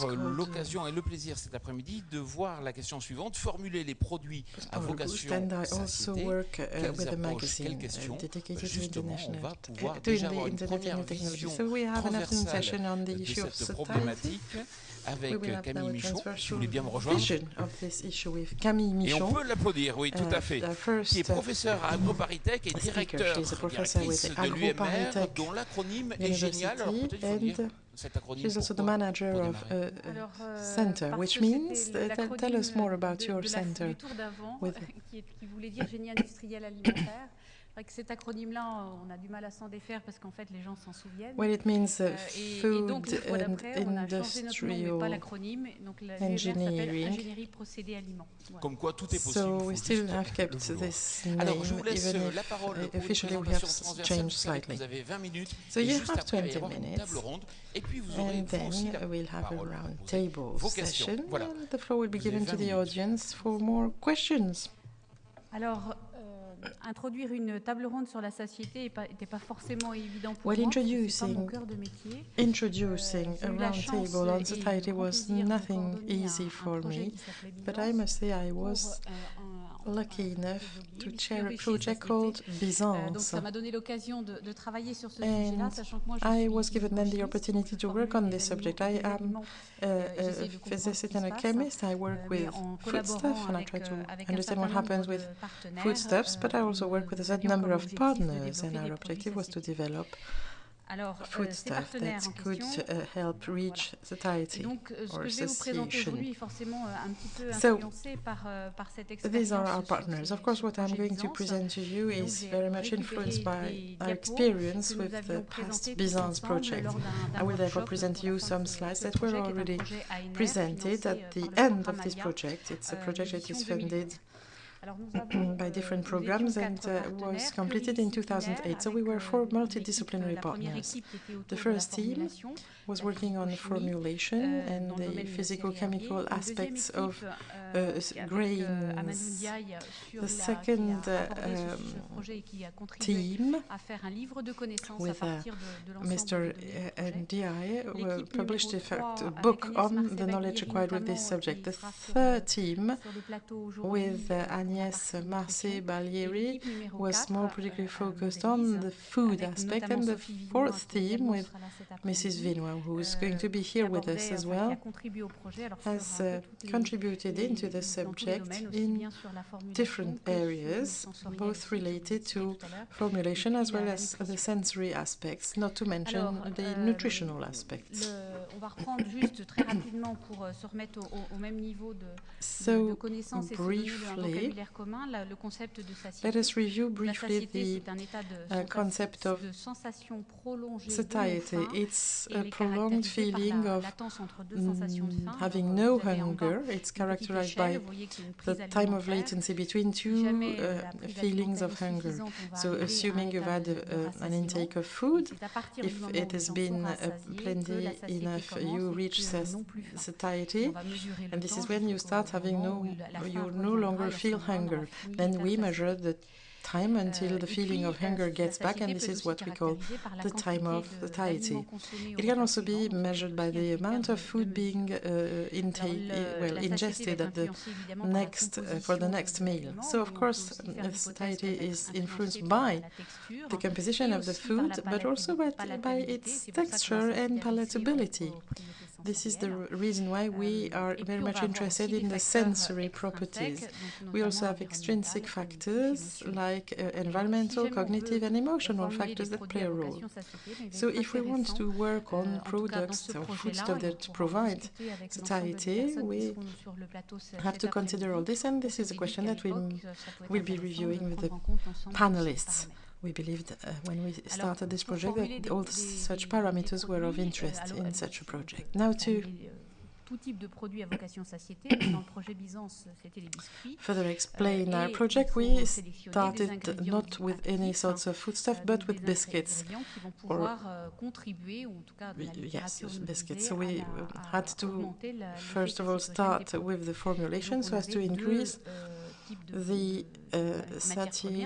l'occasion et le plaisir cet après-midi de voir la question suivante, formuler les produits à vocation satiété, quelles approches, quelles questions. Justement, on va pouvoir déjà avoir une première vision transversale de cette problématique avec Camille Michaud, si vous voulez bien me rejoindre. Et on peut l'applaudir, oui, tout à fait, qui est professeur à AgroParisTech et directrice de l'UMR, dont l'acronyme est génial. Alors peut-être il faut dire cet acronyme. She's also the manager of a center, which means, tell us more about your center. Qui voulait dire génie industriel alimentaire. Cet acronyme-là, on a du mal à s'en défaire parce qu'en fait, les gens s'en souviennent. Well, it means et donc, une fois d'après, on a changé notre nom, mais pas l'acronyme. Donc, la l'UMR s'appelle Ingénierie Procédés Aliments. Voilà. Comme quoi, tout est possible. So we still have kept this name, alors, je vous laisse even la parole if officially we have changed slightly. Vous avez 20 minutes. So you have 20 minutes. Table-Ronde, et puis vous aurez and then aussi we'll have a round table session. Voilà. And the floor will be given to the audience for more questions. Alors, introduire une table ronde sur la satiété n'était pas forcément évident pour moi. Introducing c'est pas mon cœur de métier. A round table on satiety was nothing easy for me, but I must say I was lucky enough to chair a project called Donc Byzance. ça m'a donné l'occasion de travailler sur ce sujet-là, sachant que moi I was given then the opportunity to work on this subject. I am a physicist and a chemist. I work with foodstuff and I try to understand what happens with foodstuffs, but I also work with a certain number of partners, and our objective was to develop foodstuff that could help reach satiety or satiation. So these are our partners. Of course, what I'm going to present to you is very much influenced by our experience with the past Byzance project. I will therefore present you some slides that were already presented at the end of this project. It's a project that is funded by different programs and was completed in 2008. So we were 4 multidisciplinary partners. The first team was working on formulation and the physical-chemical aspects of grains. The second team with Mr. Ndi published a book on the knowledge acquired with this subject. The third team with Agnès Marcé-Balieri was more particularly focused on the food aspect, and the fourth team with Mrs. Vinois, who is going to be here with us as well, has contributed into the subject in different areas, both related to formulation as well as the sensory aspects, not to mention the nutritional aspects. On va reprendre juste très rapidement pour se remettre au même niveau de connaissance et se donner un vocabulaire commun. Le concept de satiété. Let us review briefly the concept of satiety. It's a prolonged feeling of having no hunger. It's characterized by the time of latency between two feelings of hunger. So assuming you've had an intake of food, if it has been plenty enough, you reach satiety, and this is when you start having you no longer feel hunger. Then we measure the time until the feeling of hunger gets back, and this is what we call the time of satiety. It can also be measured by the amount of food being ingested at the for the next meal. So of course satiety is influenced by the composition of the food, but also by its texture and palatability. This is the reason why we are very much interested in the sensory properties. We also have extrinsic factors like environmental, cognitive and emotional factors that play a role. So if we want to work on products or foodstuff that provide satiety, we have to consider all this, and this is a question that we will be reviewing with the panelists. We believed when we started this project that all such parameters were of interest in such a project. Now to further explain our project, we started not with any sorts of foodstuff, but with biscuits. Yes, biscuits. So we had to first of all start with the formulation so as to increase the satiety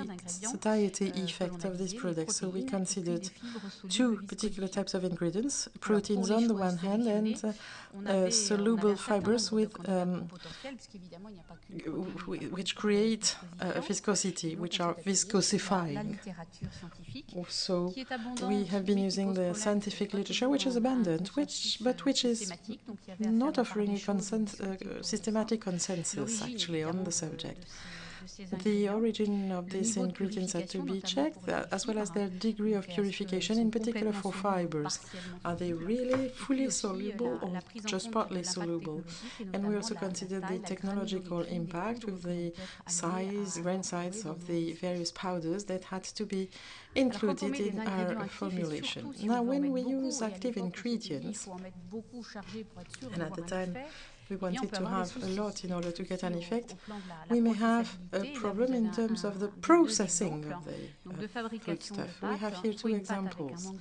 effect of this product. So we considered two particular types of ingredients, proteins on the one hand and soluble fibers with which create viscosity, which are viscosifying. So we have been using the scientific literature, which is abundant, but which is not offering a systematic consensus, actually, on the subject. The origin of these ingredients had to be checked, as well as their degree of purification, in particular for fibers. Are they really fully soluble or just partly soluble? And we also considered the technological impact with the grain size of the various powders that had to be included in our formulation. Now, when we use active ingredients, and at the time we wanted to have a lot in order to get an effect, we may have a problem in terms of the processing of the foodstuff. We have here two examples.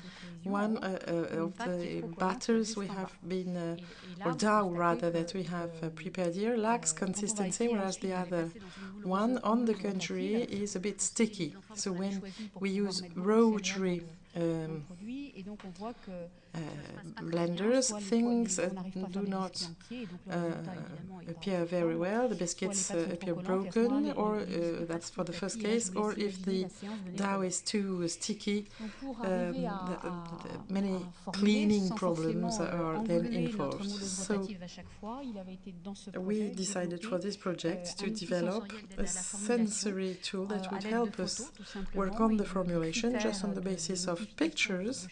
One of the batters we have been, or dough rather, that we have prepared here lacks consistency, whereas the other one, on the contrary, is a bit sticky. So when we use rotary blenders, things do not appear very well. The biscuits appear broken, or that's for the first case, or if the dough is too sticky, many cleaning problems are then involved. So we decided for this project to develop a sensory tool that would help us work on the formulation just on the basis of pictures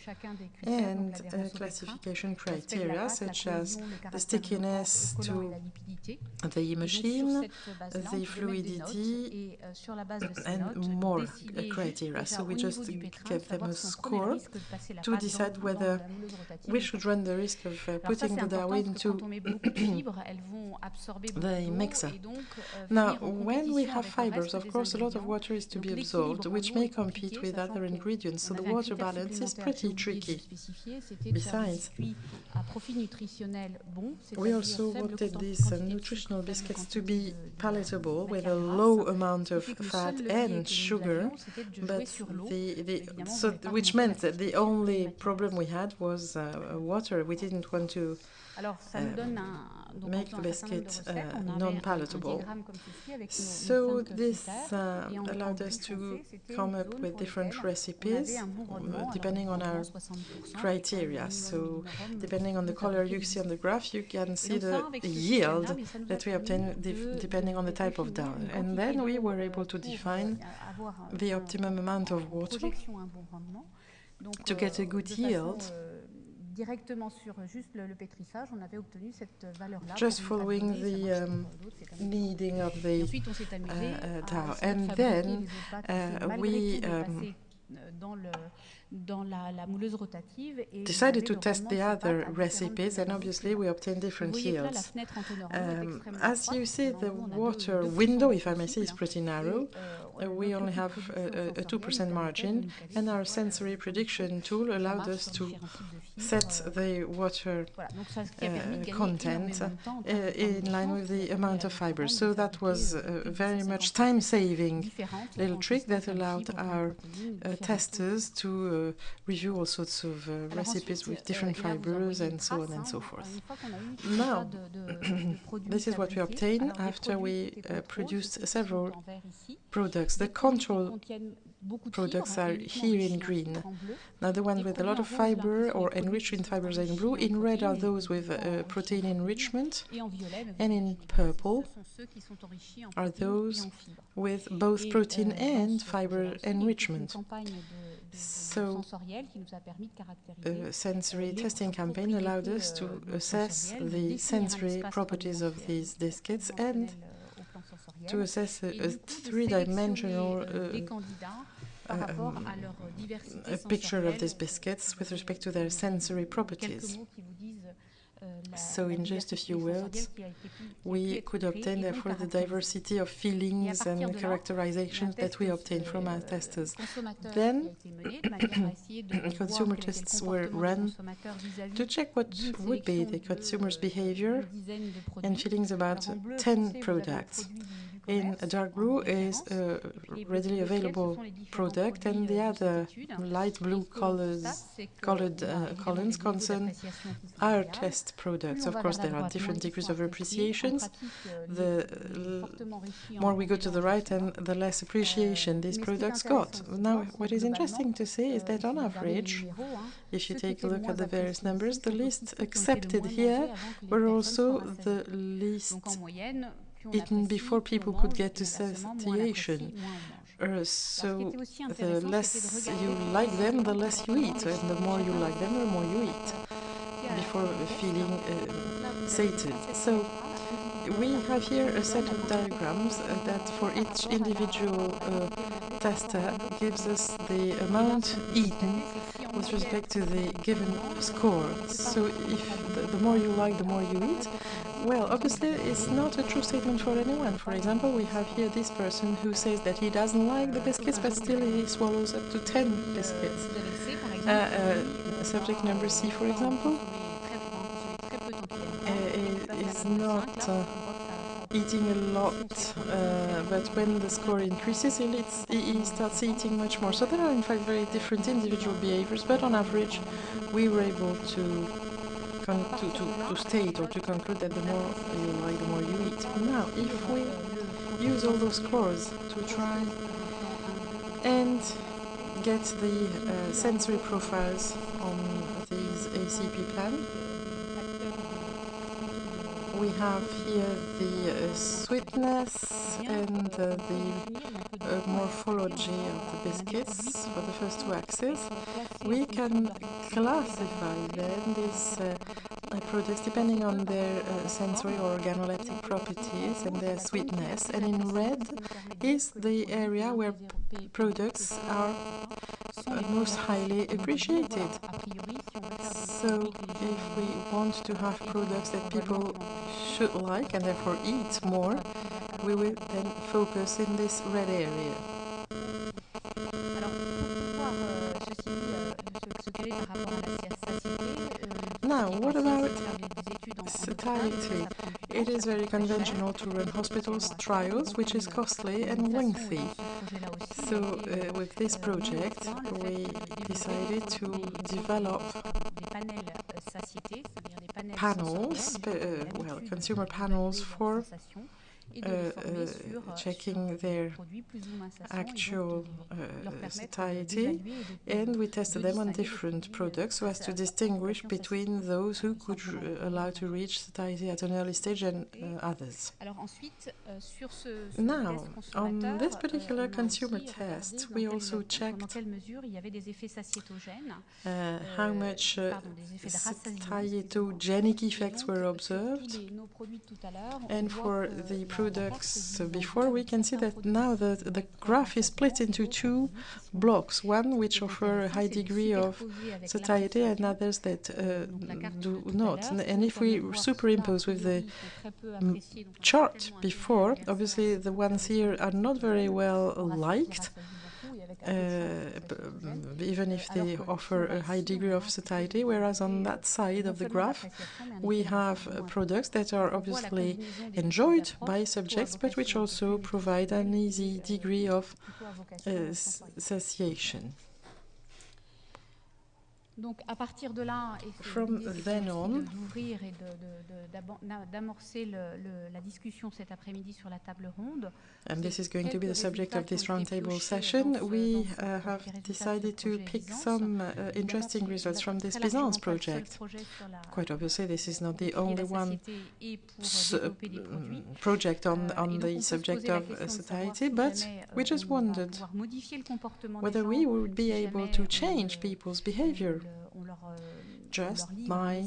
and classification criteria, such as the stickiness to the machine, the fluidity, and more criteria. So we just gave them a score to decide whether we should run the risk of putting the dough into the mixer. Now, when we have fibers, of course, a lot of water is to be absorbed, which may compete with other ingredients, so the water balance is pretty tricky. Besides, we also wanted these nutritional biscuits to be palatable with a low amount of fat and sugar, but which meant that the only problem we had was water. We didn't want to make the biscuit non-palatable. So this allowed us to come up with different recipes depending on our criteria. So depending on the color you see on the graph, you can see the yield that we obtain depending on the type of dough. And then we were able to define the optimum amount of water to get a good yield. Just following the kneading of the dough. And then we decided to test the other recipes, and obviously we obtained different yields. As you see, the water window, if I may say, is pretty narrow. We only have a 2% margin, and our sensory prediction tool allowed us to set the water content in line with the amount of fiber. So that was a very much time-saving little trick that allowed our testers to review all sorts of recipes with different fibers and so on and so forth. Now, this is what we obtained after we produced several products. The control products are here in green. Now the ones with a lot of fiber or enriched in fibers are in blue. In red are those with protein enrichment, and in purple are those with both protein and fiber enrichment. So a sensory testing campaign allowed us to assess the sensory properties of these biscuits and to assess a three-dimensional a picture of these biscuits with respect to their sensory properties. So in just a few words, we could obtain therefore the diversity of feelings and characterizations that we obtained from our testers. Then consumer tests were run to check what would be the consumer's behavior and feelings about 10 products. In dark blue is a readily available product, and the other light blue colors, colored columns concern our test products. Of course, there are different degrees of appreciations. The more we go to the right, and the less appreciation these products got. Now, what is interesting to see is that on average, if you take a look at the various numbers, the least accepted here were also the least eaten before people could get to satiation. So the less you like them, the less you eat, and the more you like them, the more you eat before feeling sated. So we have here a set of diagrams that for each individual tester gives us the amount eaten with respect to the given score. So if the more you like, the more you eat, well, obviously it's not a true statement for anyone. For example, we have here this person who says that he doesn't like the biscuits, but still he swallows up to 10 biscuits. Subject number C, for example, is not eating a lot, but when the score increases, he starts eating much more. So there are in fact very different individual behaviors, but on average we were able to state or to conclude that the more you like, the more you eat. Now, if we use all those scores to try and get the sensory profiles on these ACP plan, we have here the sweetness and the morphology of the biscuits for the first two axes. We can classify then these products depending on their sensory or organoleptic properties and their sweetness. And in red is the area where products are most highly appreciated. So if we want to have products that people should like and therefore eat more, we will then focus in this red area. Now, what about satiety? It is very conventional to run hospitals trials, which is costly and lengthy. So with this project, we decided to develop panels, consumer panels for checking their actual satiety, and we tested them on different products so as to distinguish between those who could allow to reach satiety at an early stage and others. Now, on this particular consumer test, we also checked how much satietogenic effects were observed, and for the products before, we can see that now the graph is split into two blocks, one which offer a high degree of satiety and others that do not. And if we superimpose with the chart before, obviously the ones here are not very well liked, even if they offer a high degree of satiety, whereas on that side of the graph we have products that are obviously enjoyed by subjects, but which also provide an easy degree of satiation. From then on, and this is going to be the subject of this roundtable session, we have decided to pick some interesting results from this Byzance project. Quite obviously, this is not the only one project on the subject of satiety, but we just wondered whether we would be able to change people's behavior just by,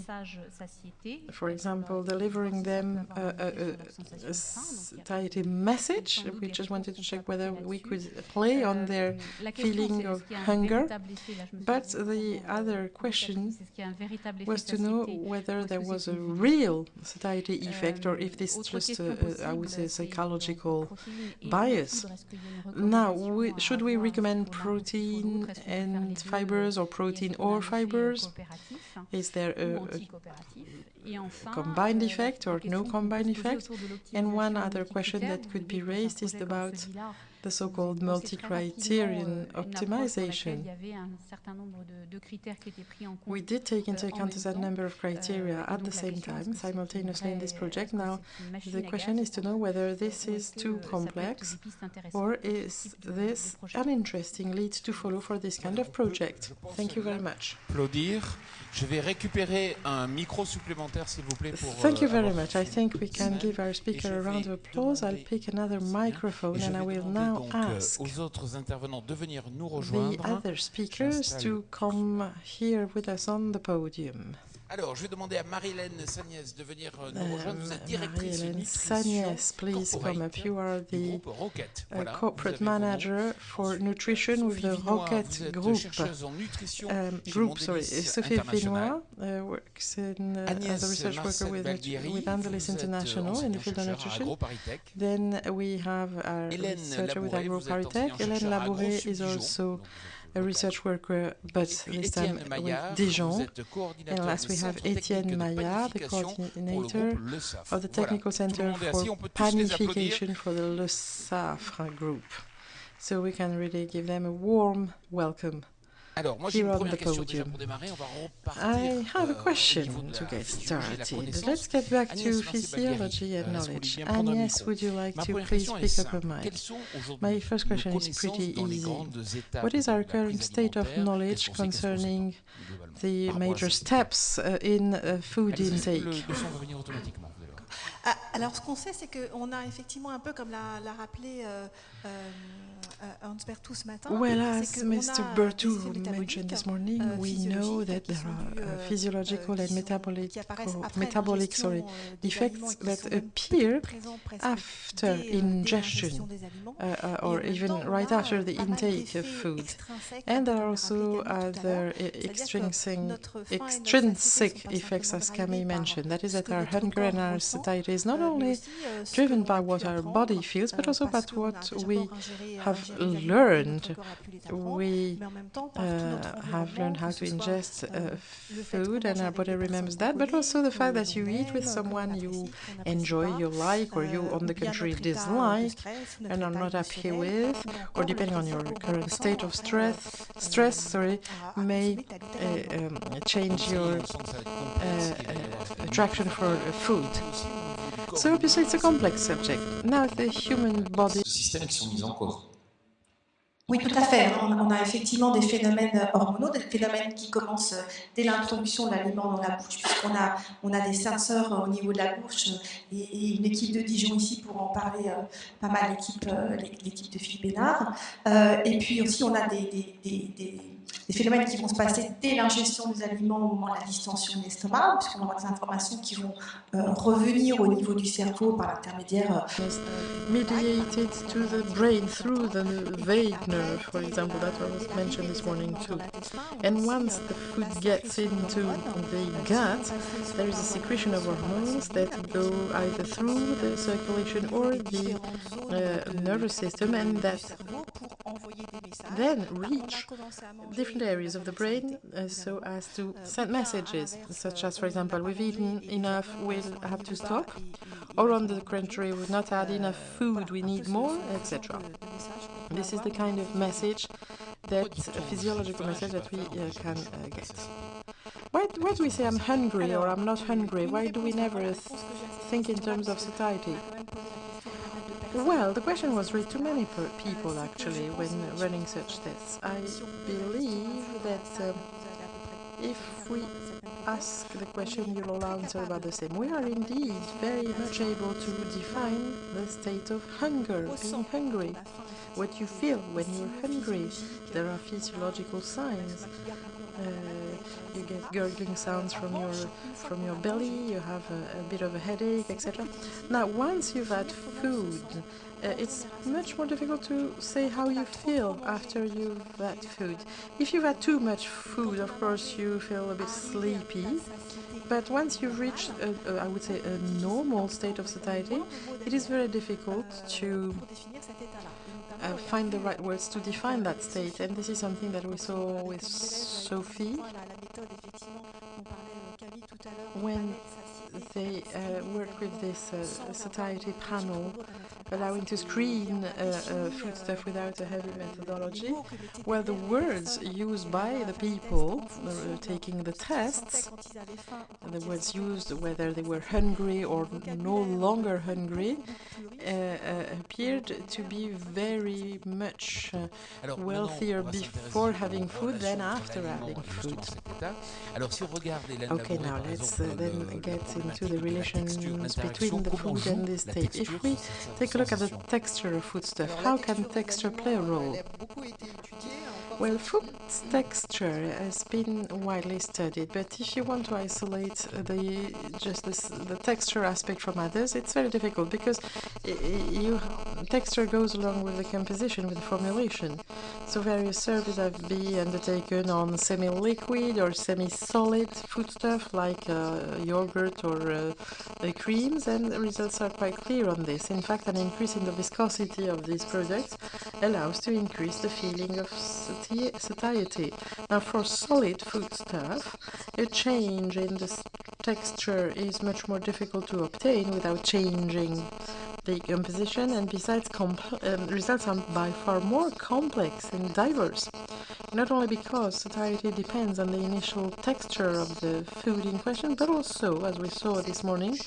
for example, delivering them a satiety message. We just wanted to check whether we could play on their feeling of hunger. But the other question was to know whether there was a real satiety effect or if this is just, I would say, a psychological bias. Now, should we recommend protein and fibers or protein or fibers? Is there combined effect or no combined effect. And one other question that could be raised is about the so-called multi-criterion optimization. We did take into account a certain number of criteria at the same time, simultaneously in this project. Now, the question is to know whether this is too complex or is this an interesting lead to follow for this kind of project. Thank you very much. Applaudir. Je vais récupérer un micro supplémentaire, s'il vous plaît. Thank you very much. I think we can give our speaker a round of applause. I'll pick another microphone and I will now ask aux autres intervenants de venir nous the rejoindre. other speakers to come here with us on the podium. Alors, je vais demander à Marie-Hélène Sagnès de venir nous rejoindre. Vous êtes directrice Marie-Hélène Sagnès, please come up. You are the corporate manager for nutrition with the Rocket Group. Sophie Vinois works as a research worker with Angelis International in the field of nutrition. Then we have our researcher with AgroParisTech. Hélène Labouré is also a research worker, but this time with Dijon. And last we have Étienne Maillard, the coordinator of the Technical Center for Panification for the Le Safre group. So we can really give them a warm welcome. Alors, moi j'ai une première question déjà pour démarrer. On va repartir. I have a question to get started. Let's get back to physiology and knowledge. Agnes, would you like to please pick up a mic? My first question is pretty easy. What is our current state of knowledge concerning the major steps in food intake? Alors, ce qu'on sait, c'est qu'on a effectivement un peu, comme l'a rappelé Hans Berthoud ce matin. Well, as Mr. Berthoud mentioned this morning, we know that there are physiological and metabolic effects that appear after ingestion or even right after the intake of food. And there are also other extrinsic effects, as Camille mentioned. That is that our hunger and our satiety is not only driven by what our body feels, but also by what we have learned. We have learned how to ingest food, and our body remembers that, but also the fact that you eat with someone you enjoy, you like, or you, on the contrary, dislike, and are not happy with, or depending on your current state of stress, may change your attraction for food. So obviously it's a complex subject. Now the human body. Systèmes qui sont mis en cause. Oui, tout à fait. On a effectivement des phénomènes hormonaux, des phénomènes qui commencent dès l'introduction de l'aliment dans la bouche, puisqu'on a des senseurs au niveau de la bouche, et une équipe de Dijon ici pour en parler pas mal, l'équipe de Philippe Bénard. Et puis aussi, on a des phénomènes qui vont se passer dès l'ingestion des aliments au moment de la distension de l'estomac, puisqu'on aura des informations qui vont revenir au niveau du cerveau par l'intermédiaire mediated to the brain through the vague nerve, for example, that was mentioned this morning too. And once the food gets into the gut, there is a secretion of hormones that go either through the circulation or the nervous system, and that then reach different areas of the brain so as to send messages, such as, for example, we've eaten enough, we'll have to stop, or on the contrary, we've not had enough food, we need more, etc. This is the kind of message, that physiological message that we can get. Why do we say I'm hungry or I'm not hungry? Why do we never think in terms of satiety? Well, the question was raised to many people actually when running such tests. I believe that if we ask the question, you'll all answer about the same. We are indeed very much able to define the state of hunger, being hungry, what you feel when you're hungry. There are physiological signs. You get gurgling sounds from your belly, you have a bit of a headache, etc. Now, once you've had food, it's much more difficult to say how you feel after you've had food. If you've had too much food, of course, you feel a bit sleepy. But once you've reached, I would say, a normal state of satiety, it is very difficult to find the right words to define that state, and this is something that we saw with Sophie when they work with this satiety panel, allowing to screen foodstuff without a heavy methodology, where the words used by the people taking the tests, the words used whether they were hungry or no longer hungry, appeared to be very much wealthier before having food than after having food. Okay, now let's then get into the relations between the food and the state. If we take a look at the texture of foodstuff, how can texture play a role? Well, food texture has been widely studied, but if you want to isolate the texture aspect from others, it's very difficult because texture goes along with the composition, with the formulation. So various surveys have been undertaken on semi-liquid or semi-solid foodstuff like yogurt or creams, and the results are quite clear on this. In fact, an increase in the viscosity of these products allows to increase the feeling of satiety. Now, for solid foodstuff, a change in the texture is much more difficult to obtain without changing the composition, and besides, results are by far more complex and diverse. Not only because satiety depends on the initial texture of the food in question, but also, as we saw this morning,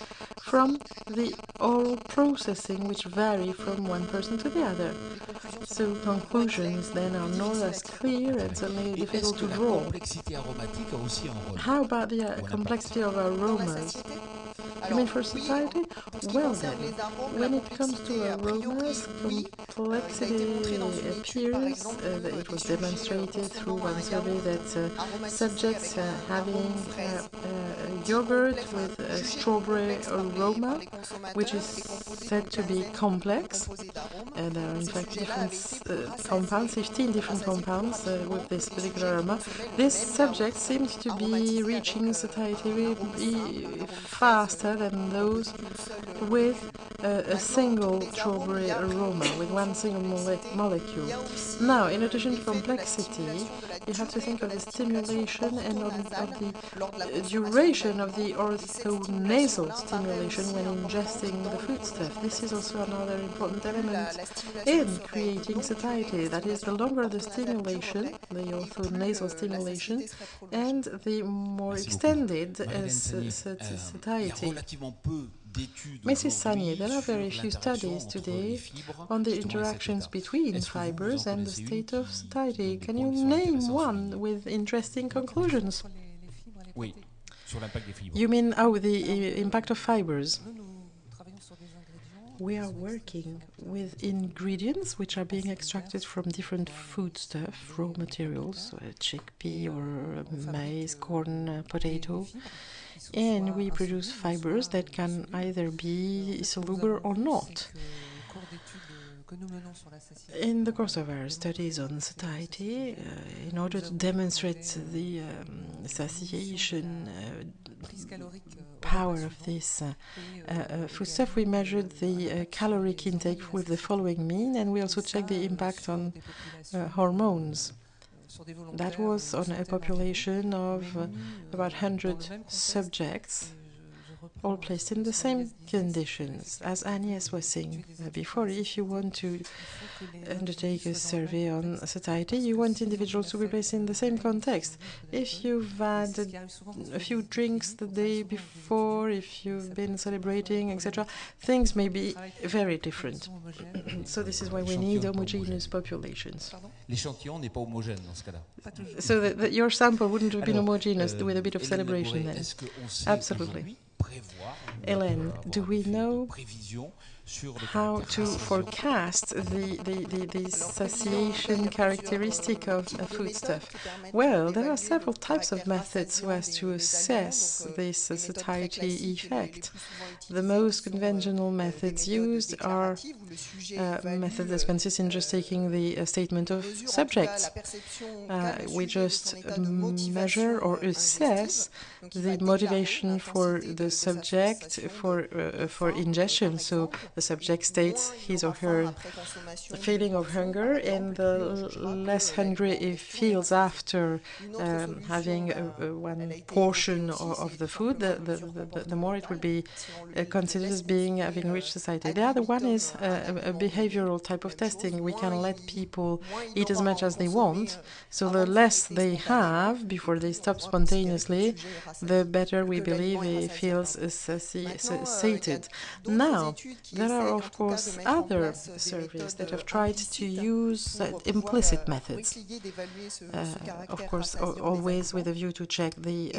from the oral processing, which vary from one person to the other. So conclusions then are no less clear and certainly difficult to draw. How about the complexity of aromas? You mean for satiety? Well then, when it comes to aromas, complexity appears. It was demonstrated through one survey that subjects having yogurt with a strawberry aroma, which is said to be complex. There are in fact different compounds, 15 different compounds with this particular aroma. This subject seemed to be reaching satiety faster than those with a single strawberry aroma, with one single molecule. Now, in addition to complexity, you have to think of the stimulation and of the duration of the orthonasal stimulation when ingesting the foodstuff. This is also another important element in creating satiety. That is, the longer the stimulation, the orthonasal stimulation, and the more extended satiety. Mrs. Sagnier, there are very few studies today on the interactions between fibers and the state of satiety. Can you name one with interesting conclusions? You mean, the impact of fibers? We are working with ingredients which are being extracted from different foodstuff, raw materials, so chickpea or maize, corn, potato, and we produce fibers that can either be soluble or not. In the course of our studies on satiety, in order to demonstrate the satiation power of this foodstuff, we measured the caloric intake with the following mean, and we also checked the impact on hormones. That was on a population of about 100 subjects, all placed in the same conditions. As Agnès was saying before, if you want to undertake a survey on satiety, you want individuals to be placed in the same context. If you've had a few drinks the day before, if you've been celebrating, etc., things may be very different. So this is why we need homogeneous populations. So that your sample wouldn't have been homogeneous with a bit of celebration then. Absolutely. Hélène, do we know how to forecast the satiation characteristic of a foodstuff? Well, there are several types of methods so as to assess this satiety effect. The most conventional methods used are methods that consist in just taking the statement of subjects. We just measure or assess the motivation for the subject for ingestion. So the subject states his or her feeling of hunger, and the less hungry he feels after having one portion of the food, the more it would be considered as being having reached satiety. The other one is a behavioral type of testing. We can let people eat as much as they want, so the less they have before they stop spontaneously, the better we believe he feels sated. Now, there are of course other surveys that have tried to use implicit methods, of course always with a view to check the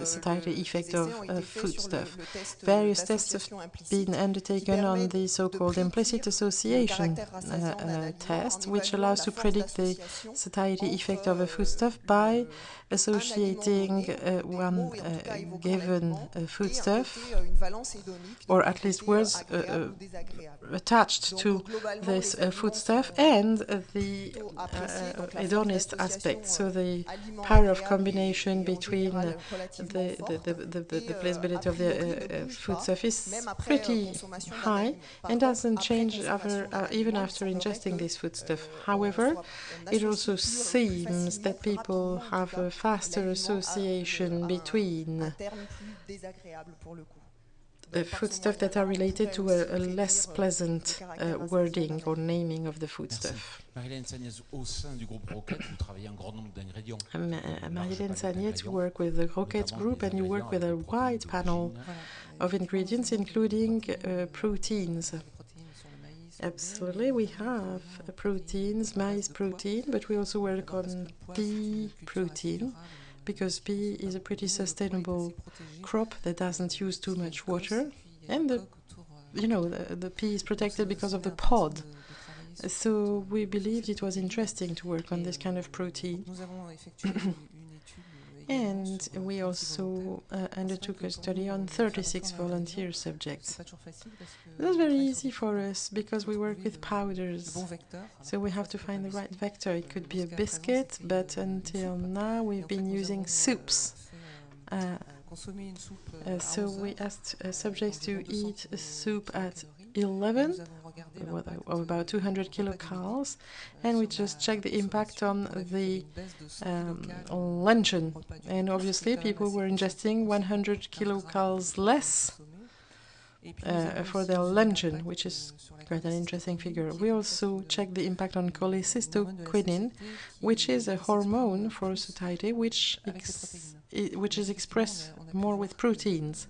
satiety effect of foodstuff. Various tests have been undertaken on the so-called implicit association test, which allows to predict the satiety effect of a foodstuff by associating one given foodstuff, or at least words attached to this foodstuff, and the hedonist aspect, so the power of combination between the plausibility of the foodstuff is pretty high and doesn't change even after ingesting this foodstuff. However, it also seems that people have a faster association between the foodstuff that are related to a less pleasant wording or naming of the foodstuff. Marie-Hélène Sagnès, au sein du groupe Roquette, vous travaillez un grand nombre d'ingrédients. Marie-Hélène Sagnès, you work with the Roquette group and you work with a wide panel of ingredients, including proteins. Absolutely, we have proteins, maize protein, but we also work on pea protein, because pea is a pretty sustainable crop that doesn't use too much water, and the pea is protected because of the pod. So we believed it was interesting to work on this kind of protein. And we also undertook a study on 36 volunteer subjects. It was very easy for us because we work with powders, so we have to find the right vector. It could be a biscuit, but until now we've been using soups. So we asked subjects to eat a soup at 11, of about 200 kilocalories, and we just checked the impact on the luncheon. And obviously people were ingesting 100 kilocalories less for their luncheon, which is quite an interesting figure. We also checked the impact on cholecystokinin, which is a hormone for satiety, which is expressed more with proteins.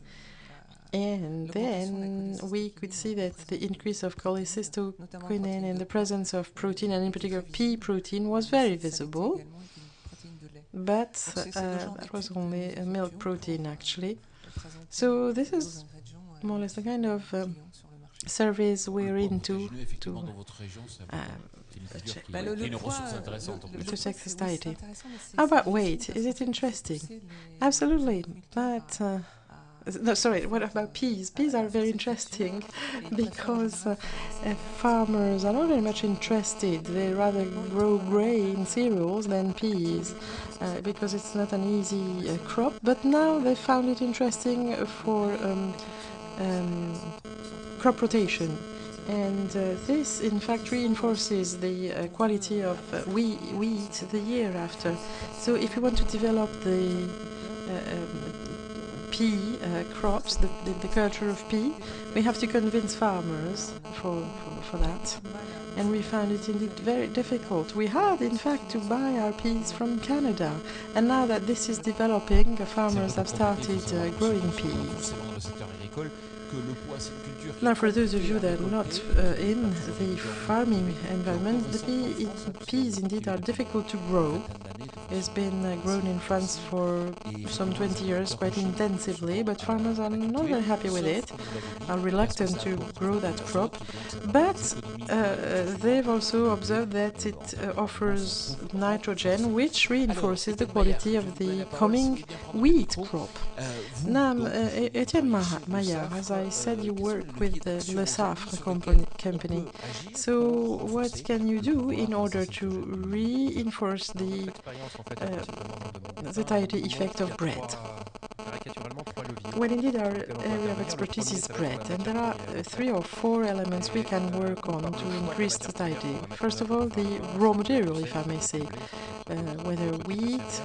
And then we could see that the increase of cholecystokinin in the presence of protein, and in particular pea protein, was very visible. But that was only a milk protein, actually. So this is more or less the kind of surveys we're into to check satiety. How about weight? Is it interesting? Absolutely. But no, sorry, what about peas? Peas are very interesting because farmers are not very much interested. They rather grow grain cereals than peas because it's not an easy crop. But now they found it interesting for crop rotation. And this, in fact, reinforces the quality of wheat the year after. So if you want to develop the pea crops, the culture of pea, we have to convince farmers for that. And we found it indeed very difficult. We had, in fact, to buy our peas from Canada. And now that this is developing, farmers have started growing peas. Now, for those of you that are not in the farming environment, the peas indeed are difficult to grow. It's been grown in France for some 20 years quite intensively, but farmers are not very happy with it, are reluctant to grow that crop. But they've also observed that it offers nitrogen, which reinforces the quality of the coming wheat crop. Now, Etienne Maillard, as I said, you work with the Le Safre company. So what can you do in order to reinforce the satiety effect of bread? Well, indeed, our area of expertise is bread, and there are 3 or 4 elements we can work on to increase satiety. First of all, the raw material, if I may say, whether wheat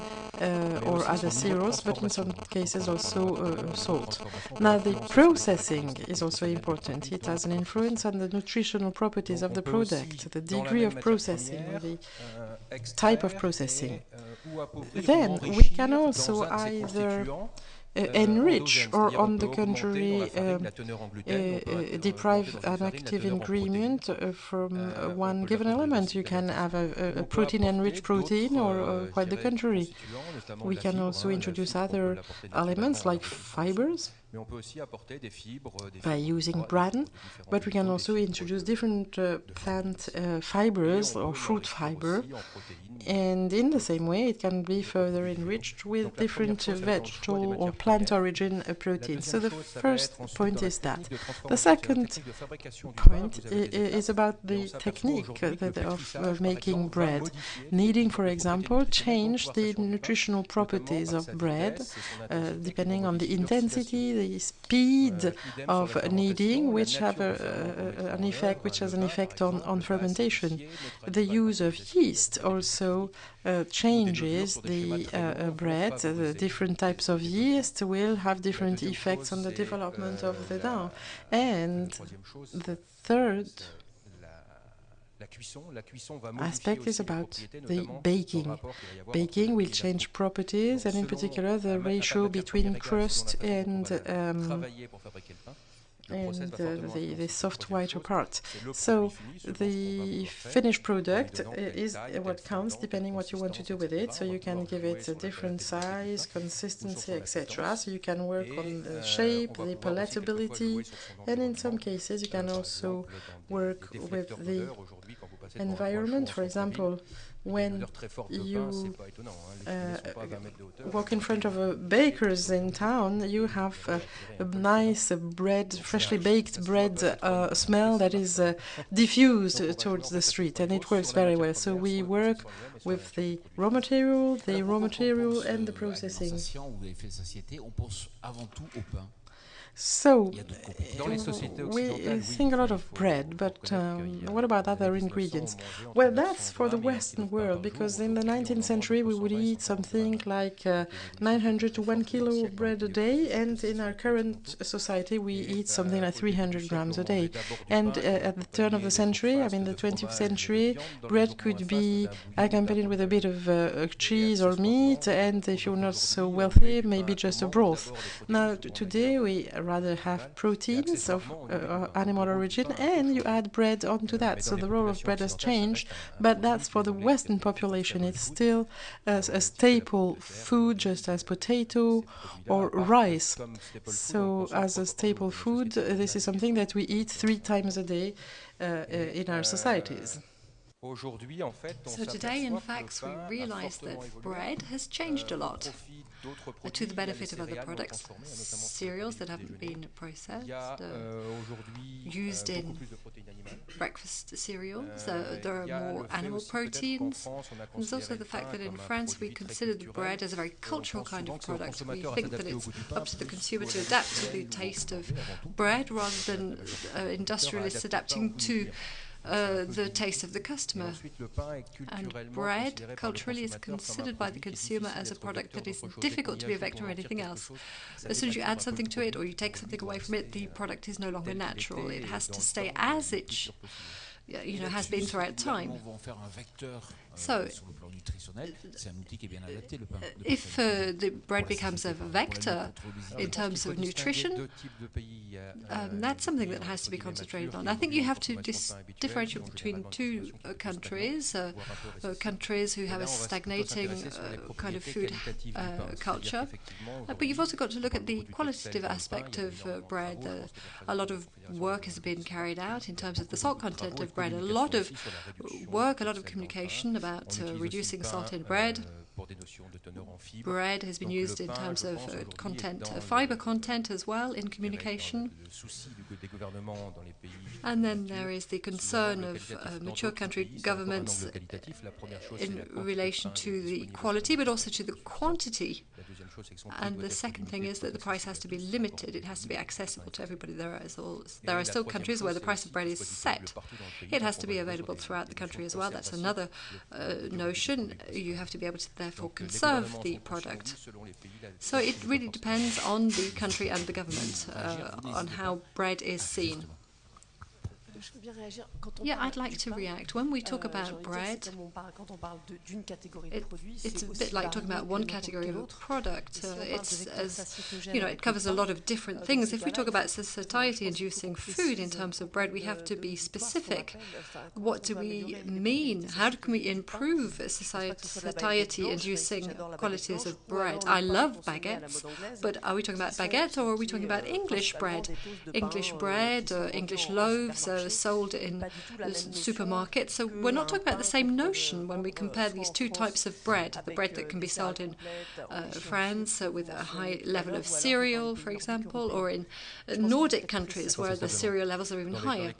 or other cereals, but in some cases also salt. Now, the processing is also important. It has an influence on the nutritional properties of the product, the degree of processing, or the type of processing. Then we can also either enrich or, on the contrary, deprive an active ingredient from one given element. You can have a protein-enriched protein or quite the contrary. We can also introduce other elements like fibers by using bran, but we can also introduce different plant fibers or fruit fiber, and in the same way it can be further enriched with different vegetable or plant origin proteins. So the first point is that. The second point is about the technique of making bread. Kneading, for example, change the nutritional properties of bread depending on the intensity, the speed of kneading, which have an effect on fermentation. The use of yeast also changes the bread. The different types of yeast will have different effects on the development of the dough. And the third aspect is about the baking. Baking will change properties, and in particular the ratio between crust and the soft whiter part. So the finished product is what counts, depending what you want to do with it. So you can give it a different size, consistency, etc. So you can work on the shape, the palatability, and in some cases you can also work with the environment. For example, when you walk in front of a baker's in town, you have a nice bread, freshly baked bread smell that is diffused towards the street, and it works very well. So we work with the raw material and the processing. So, we think a lot of bread, but what about other ingredients? Well, that's for the Western world, because in the 19th century we would eat something like 900 to 1 kilo of bread a day, and in our current society we eat something like 300 grams a day. And at the turn of the century, I mean the 20th century, bread could be accompanied with a bit of cheese or meat, and if you're not so wealthy, maybe just a broth. Now, today we rather have proteins of animal origin, and you add bread onto that. So the role of bread has changed, but that's for the Western population. It's still a staple food, just as potato or rice. So as a staple food, this is something that we eat 3 times a day in our societies. So today, in fact, we realize that bread has changed a lot to the benefit of other products, cereals that haven't been processed, used in breakfast cereals. There are more animal proteins. And there's also the fact that in France we consider bread as a very cultural kind of product. We think that it's up to the consumer to adapt to the taste of bread rather than industrialists adapting to the taste of the customer. And bread, culturally, is considered by the consumer as a product that is difficult to be a vector or anything else. As soon as you add something to it or you take something away from it, the product is no longer natural. It has to stay as it has been throughout time. So, if the bread becomes a vector in terms of nutrition, that's something that has to be concentrated on. I think you have to differentiate between 2 countries, countries who have a stagnating kind of food culture, but you've also got to look at the qualitative aspect of bread. A lot of work has been carried out in terms of the salt content of bread, a lot of work, a lot of communication about reducing salt in bread. bread has been used in terms of content, fiber content as well in communication. And then there is the concern of mature country governments in relation to the quality, but also to the quantity. And the second thing is that the price has to be limited. It has to be accessible to everybody. There are still countries where the price of bread is set. It has to be available throughout the country as well. That's another notion. You have to be able to therefore conserve the product. So it really depends on the country and the government on how bread is seen. Yeah, I'd like to react. When we talk about bread, it's a bit like talking about one category of a product. It covers a lot of different things. If we talk about satiety-inducing food in terms of bread, we have to be specific. What do we mean? How can we improve satiety-inducing qualities of bread? I love baguettes, but are we talking about baguettes or are we talking about English bread? English bread, English loaves, sold in supermarkets. So we're not talking about the same notion when we compare these two types of bread. The bread that can be sold in France with a high level of cereal, for example, or in Nordic countries where the cereal levels are even higher.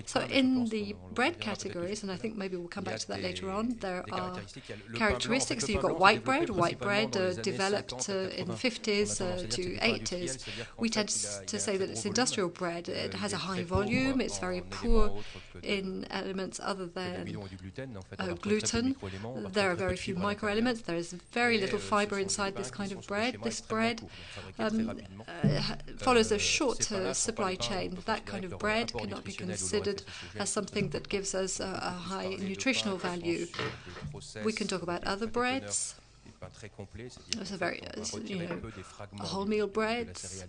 So in the bread categories, and I think maybe we'll come back to that later on, there are characteristics. So you've got white bread developed in the 50s to 80s. We tend to say that it's industrial bread. It has a high volume, it's very poor in elements other than gluten. There are very few microelements. There is very little fiber inside this kind of bread. This bread follows a short supply chain. That kind of bread cannot be considered as something that gives us a high nutritional value. We can talk about other breads. It's a very, wholemeal breads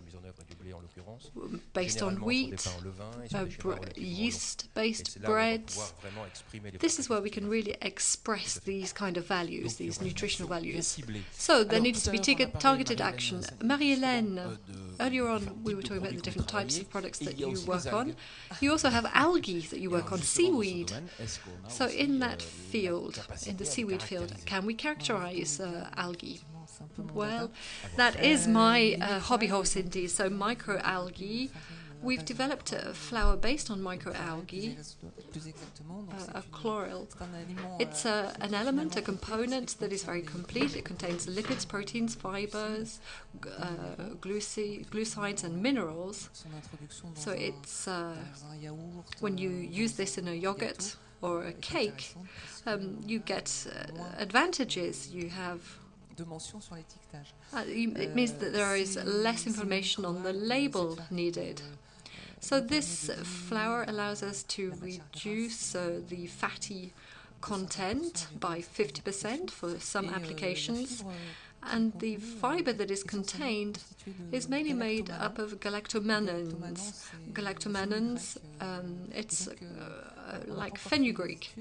based on wheat, yeast-based breads. This is where we can really express these kind of values, these nutritional values. So there needs to be targeted action. Marie-Hélène, earlier on we were talking about the different types of products that you work on. You also have algae that you work on, seaweed. So in that field, in the seaweed field, can we characterize algae? Well, that is my hobby horse indeed. So microalgae. We've developed a flour based on microalgae, a chloral. It's an element, a component that is very complete. It contains lipids, proteins, fibers, glucides and minerals. So it's when you use this in a yogurt or a cake, you get advantages. You have it means that there is less information on the label needed. So this flour allows us to reduce the fatty content by 50% for some applications. And the fiber that is contained is mainly made up of galactomannan. Galactomannan, it's like fenugreek.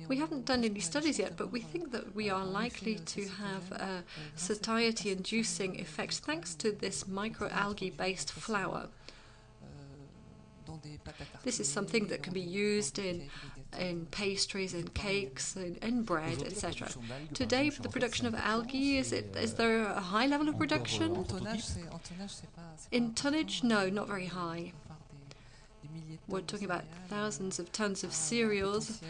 We haven't done any studies yet, but we think that we are likely to have a satiety-inducing effect thanks to this microalgae-based flour. This is something that can be used in pastries, in cakes, in bread, etc. Today, the production of algae, is there a high level of production? In tonnage, no, not very high. We're talking about thousands of tons of cereals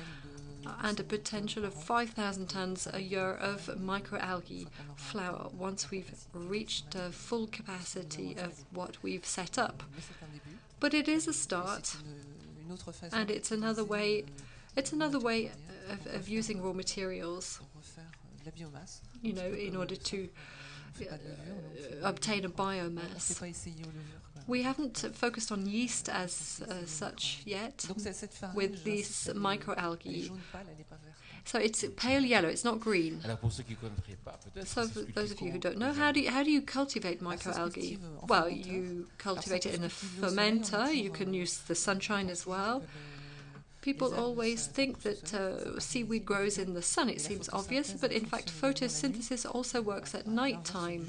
and a potential of 5,000 tons a year of microalgae flour once we've reached a full capacity of what we've set up. But it is a start, and it's another way of using raw materials, in order to obtain a biomass. We haven't focused on yeast as such yet with these microalgae. So it's pale yellow, it's not green. So for those of you who don't know, how do you cultivate microalgae? Well, you cultivate it in a fermenter. You can use the sunshine as well. People always think that seaweed grows in the sun. It seems obvious, but in fact photosynthesis also works at night time.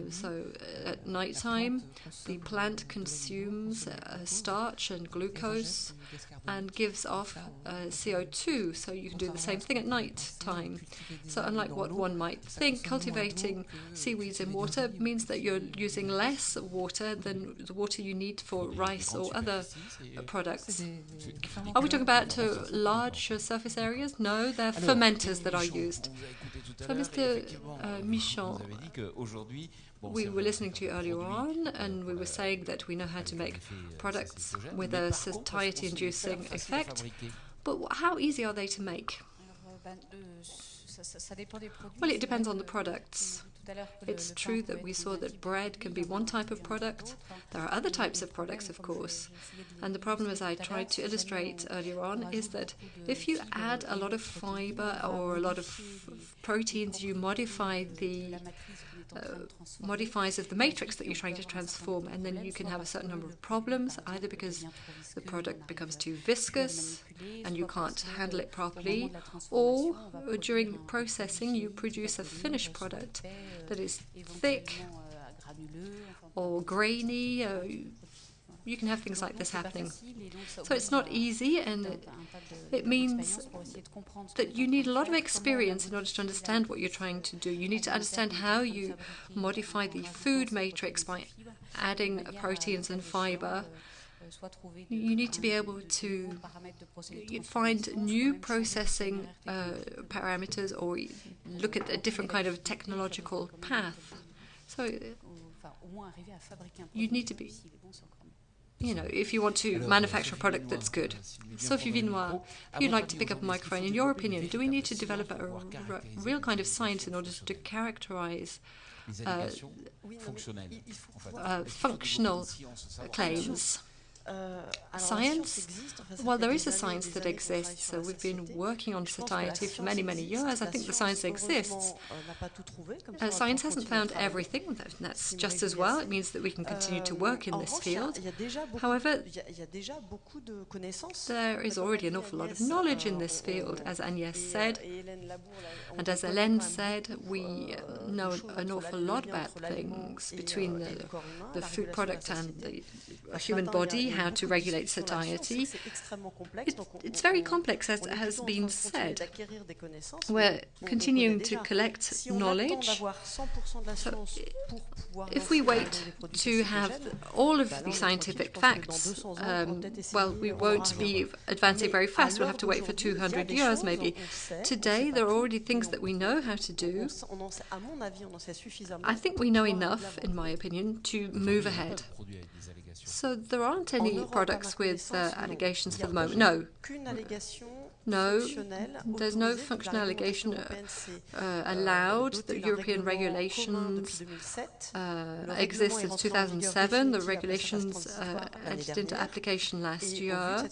So at night time, the plant consumes starch and glucose and gives off CO2, so you can do the same thing at night time. So unlike what one might think, cultivating seaweeds in water means that you're using less water than the water you need for rice or other products. Are we talking about large surface areas? No, they're fermenters that are used. So Mr. Michon, we were listening to you earlier on, and we were saying that we know how to make products with a satiety-inducing effect, but how easy are they to make? Well, it depends on the products. It's true that we saw that bread can be one type of product. There are other types of products, of course. And the problem, as I tried to illustrate earlier on, is that if you add a lot of fiber or a lot of proteins, you modify the modifiers of the matrix that you're trying to transform, and then you can have a certain number of problems, either because the product becomes too viscous and you can't handle it properly, or during processing you produce a finished product that is thick or grainy. You can have things like this happening. So it's not easy, and it means that you need a lot of experience in order to understand what you're trying to do. You need to understand how you modify the food matrix by adding proteins and fiber. You need to be able to find new processing parameters or look at a different kind of technological path. So you need to be, if you want to manufacture a product that's good. Sophie Vinois, if you'd like to pick up a microphone, in your opinion, do we need to develop a real kind of science in order to characterize functional claims? Science? Well, there is a science that exists. So we've been working on satiety for many, many years. I think the science exists. Science hasn't found everything. That's just as well. It means that we can continue to work in this field. However, there is already an awful lot of knowledge in this field, as Agnès said. And as Hélène said, we know an awful lot about things between the food product and the human body, how to regulate satiety. It's very complex, as has been said. We're continuing to collect knowledge. So if we wait to have all of the scientific facts, well, we won't be advancing very fast. We'll have to wait for 200 years, maybe. Today, there are already things that we know how to do. I think we know enough, in my opinion, to move ahead. So there aren't any products with allegations for the moment. No. No, there's no functional allegation allowed. The European regulations exist since 2007. The regulations entered into application last year.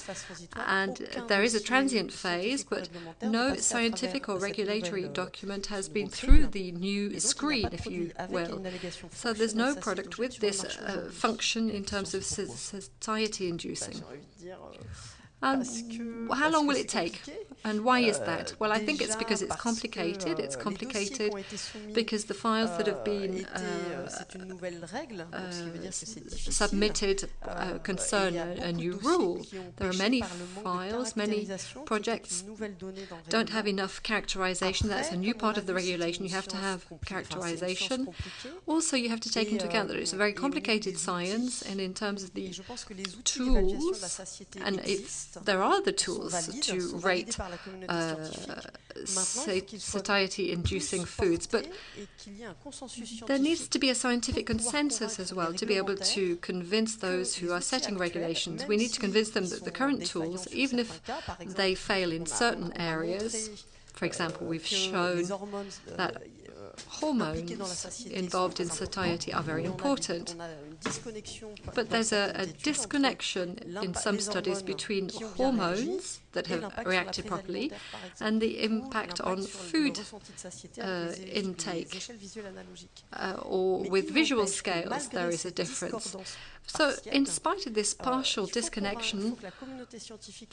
And there is a transient phase, but no scientific or regulatory document has been through the new screen, if you will. So there's no product with this function in terms of satiety-inducing. How long will it take? And why is that? Well, I think it's because it's complicated. It's complicated because the files that have been submitted concern a new rule. There are many files, many projects don't have enough characterization. That's a new part of the regulation. You have to have characterization. Also, you have to take into account that it's a very complicated science, and in terms of the tools, and if there are the tools to rate satiety-inducing foods, but there needs to be a scientific consensus as well to be able to convince those who are setting regulations. We need to convince them that the current tools, even if they fail in certain areas, for example, we've shown that hormones involved in satiety are very important. But there's a disconnection in some studies between hormones that have reacted properly, and the impact on food intake, or with visual scales there is a difference. So in spite of this partial disconnection,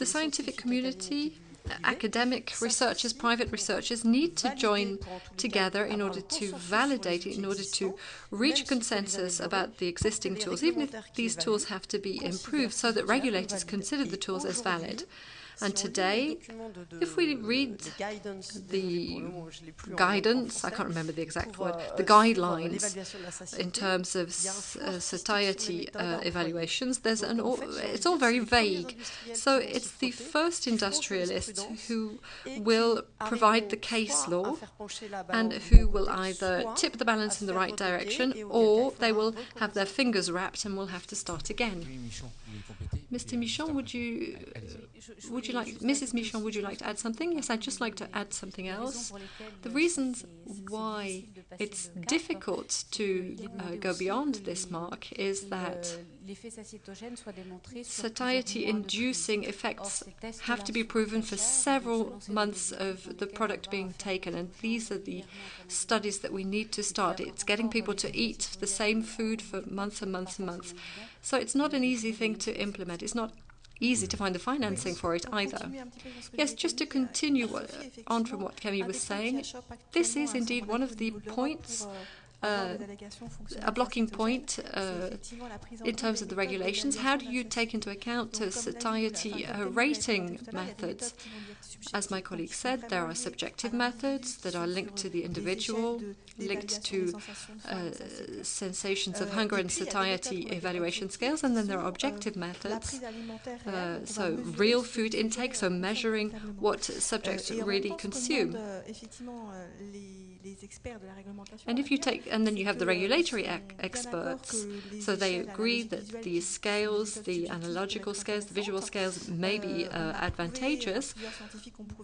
the scientific community, academic researchers, private researchers need to join together in order to validate it, in order to reach consensus about the existing tools, even if these tools have to be improved so that regulators consider the tools as valid. And today, if we read the guidance, I can't remember the exact word, the guidelines in terms of satiety evaluations, it's all very vague. So it's the first industrialist who will provide the case law and who will either tip the balance in the right direction, or they will have their fingers wrapped and will have to start again. Mr. Michon, would you like, Mrs. Michon, would you like to add something? Yes, I'd just like to add something else. The reasons why it's difficult to go beyond this mark is that satiety-inducing effects have to be proven for several months of the product being taken, and these are the studies that we need to start. It's getting people to eat the same food for months and months and months. So it's not an easy thing to implement. It's not easy to find the financing for it either. Yes, just to continue on from what Camille was saying, this is indeed one of the points, a blocking point in terms of the regulations. How do you take into account satiety rating methods? As my colleague said, there are subjective methods that are linked to the individual, linked to sensations of hunger and satiety evaluation scales, and then there are objective methods, so real food intake, so measuring what subjects really consume. And if you take, and then you have the regulatory experts, so they agree that these scales, the analogical scales, the visual scales may be advantageous.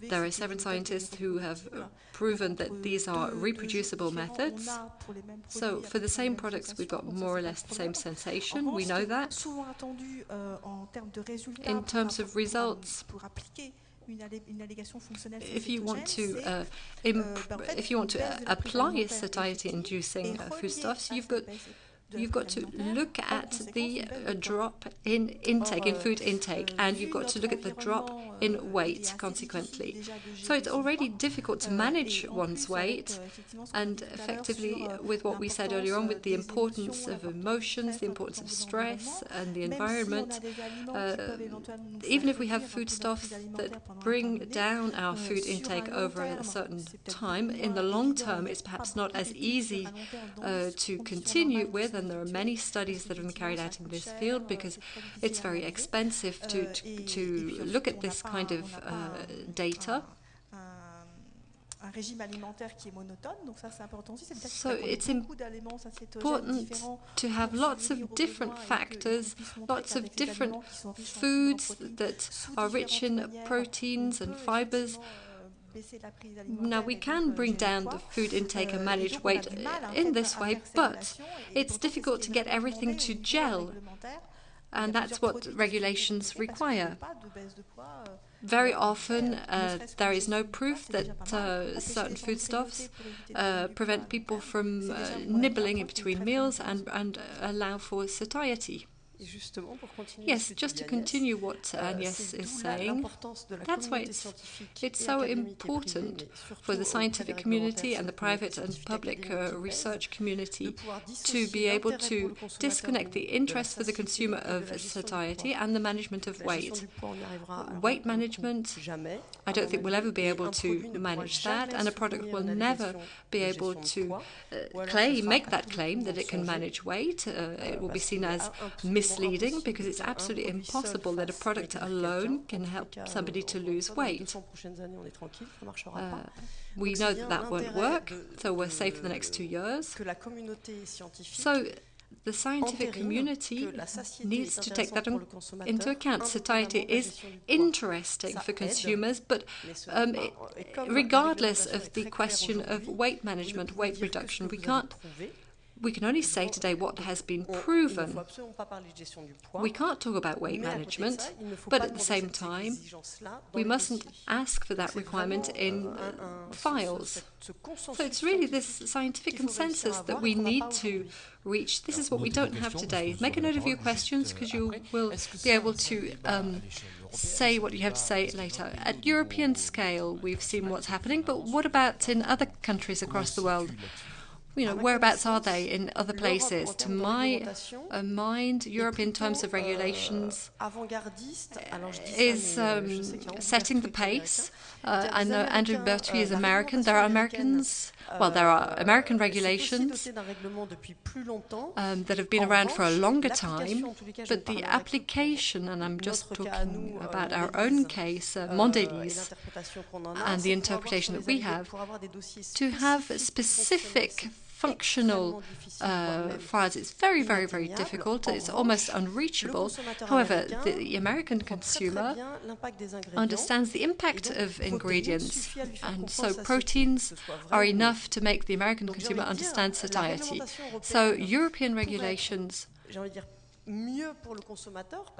There are 7 scientists who have proven that these are reproducible methods. So for the same products, we've got more or less the same sensation. We know that. In terms of results, if you want to apply satiety-inducing foodstuffs, you've got to look at the drop in intake, in food intake, and you've got to look at the drop in weight consequently. So it's already difficult to manage one's weight, and effectively with what we said earlier on, with the importance of emotions, the importance of stress and the environment, even if we have foodstuffs that bring down our food intake over a certain time, in the long term it's perhaps not as easy to continue with. And there are many studies that have been carried out in this field because it's very expensive to look at this kind of data. So it's important to have lots of different factors, lots of different foods that are rich in proteins and fibers. Now, we can bring down the food intake and manage weight in this way, but it's difficult to get everything to gel, and that's what regulations require. Very often, there is no proof that certain foodstuffs prevent people from nibbling in between meals and allow for satiety. Yes, just to continue what Agnès is saying, that's why it's so important for the scientific community and the private and public research community to be able to disconnect the interest for the consumer of satiety and the management of weight. Weight management, I don't think we'll ever be able to manage that, and a product will never be able to make that claim that it can manage weight. It will be seen as misleading because it's absolutely impossible that a product alone can help somebody to lose weight. We know that that won't work, so we're safe for the next 2 years. So the scientific community needs to take that into account. Satiety is interesting for consumers, but regardless of the question of weight management, weight reduction, we can only say today what has been proven. We can't talk about weight management, but at the same time, we mustn't ask for that requirement in files. So it's really this scientific consensus that we need to reach. This is what we don't have today. Make a note of your questions, because you will be able to say what you have to say later. At European scale, we've seen what's happening, but what about in other countries across the world? You know, whereabouts are they in other places? To my mind, Europe in terms of regulations is setting the pace. I know Andrew Berthuis is American. There are Americans, well, there are American regulations that have been around for a longer time, but the application, and I'm just talking about our own case, Mondelez, and the interpretation that we have, to have specific functional files. It's very, very, very difficult. It's almost unreachable. However, the American consumer understands the impact of ingredients, and so proteins are enough to make the American consumer understand satiety. So European regulations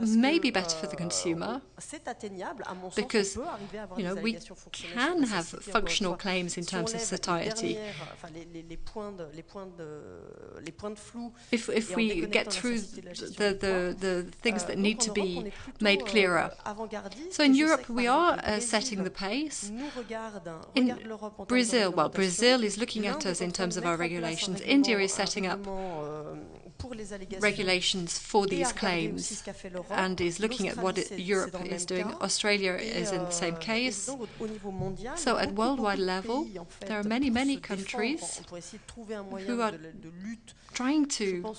may be better for the consumer, because we can have functional claims in terms of satiety. If we get through the things that need to be made clearer. So in Europe we are setting the pace. In Brazil, well, Brazil is looking at us in terms of our regulations. India is setting up regulations for these claims and is looking at what Europe is doing. Australia is in the same case. So at worldwide level, there are many, many countries who are trying to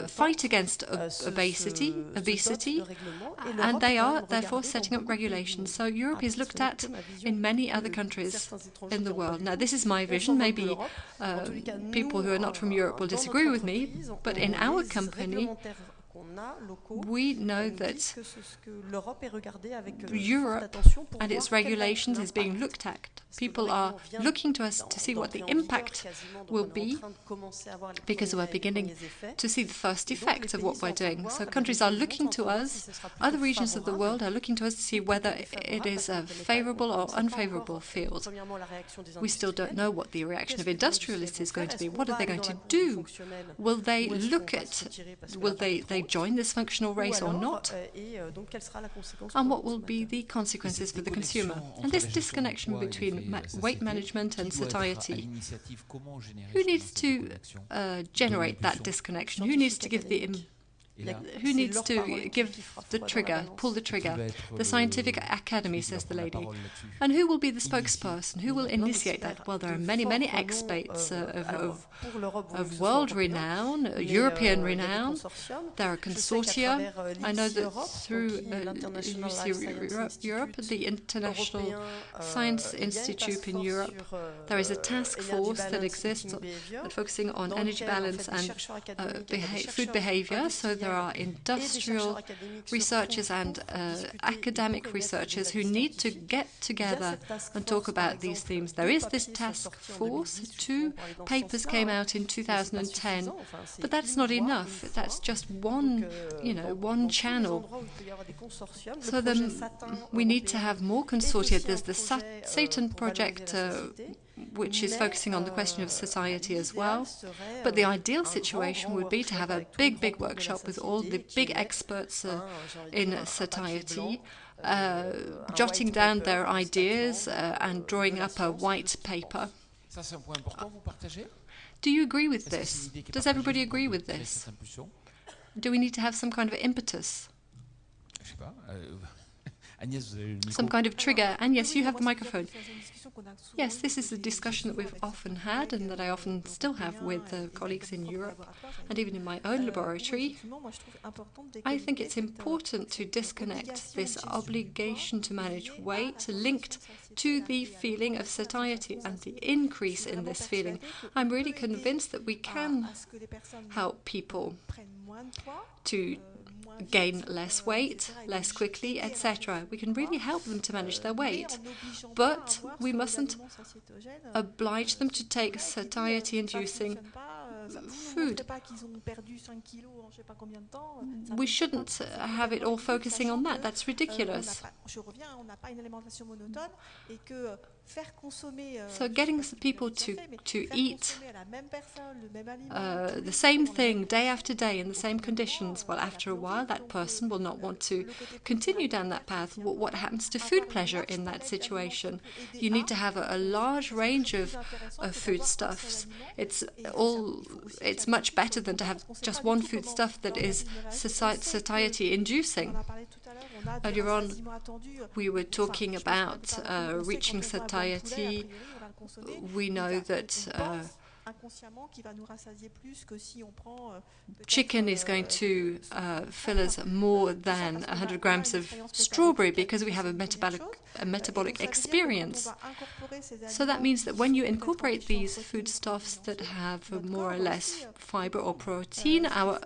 fight against obesity, and they are therefore setting up regulations. So Europe is looked at in many other countries in the world. Now, this is my vision. Maybe people who are not from Europe will disagree with me, but in our company, we know that Europe and its regulations is being looked at. People are looking to us to see what the impact will be, because we're beginning to see the first effects of what we're doing. So countries are looking to us, other regions of the world are looking to us to see whether it is a favourable or unfavourable field. We still don't know what the reaction of industrialists is going to be. What are they going to do? Will they look at, will they join this functional race or not? And what will be the consequences for the consumer? And this disconnection between weight management and satiety. Who needs to generate that disconnection? Who needs to give the trigger, pull the trigger? The Scientific Academy, says the lady. And who will be the spokesperson? Who will initiate that? Well, there are many, many experts of world renown, European renown. There are consortia. I know that through Europe, the International Science Institute in Europe, there is a task force that exists focusing on energy balance and food behavior. So there are industrial researchers and academic researchers who need to get together and talk about these themes. There is this task force. 2 papers came out in 2010, but that's not enough. That's just one channel. So then we need to have more consortia. There's the Satan Project, which is focusing on the question of satiety as well. But the ideal situation would be to have a big, big workshop with all the big experts in satiety, jotting down their ideas and drawing up a white paper. Do you agree with this? Does everybody agree with this? Do we need to have some kind of impetus? Some kind of trigger? Agnès, you have the microphone. Yes, this is a discussion that we've often had and that I often still have with colleagues in Europe and even in my own laboratory. I think it's important to disconnect this obligation to manage weight linked to the feeling of satiety and the increase in this feeling. I'm really convinced that we can help people to gain less weight, less quickly, etc. We can really help them to manage their weight, but we mustn't oblige them to take satiety-inducing food. We shouldn't have it all focusing on that. That's ridiculous. So getting people to eat the same thing day after day in the same conditions, well, after a while that person will not want to continue down that path. What happens to food pleasure in that situation? You need to have a large range of foodstuffs. It's much better than to have just one foodstuff that is satiety-inducing. Earlier on, we were talking about reaching satiety. We know that chicken is going to fill us more than 100 grams of strawberry because we have a metabolic experience. So that means that when you incorporate these foodstuffs that have more or less fiber or protein, our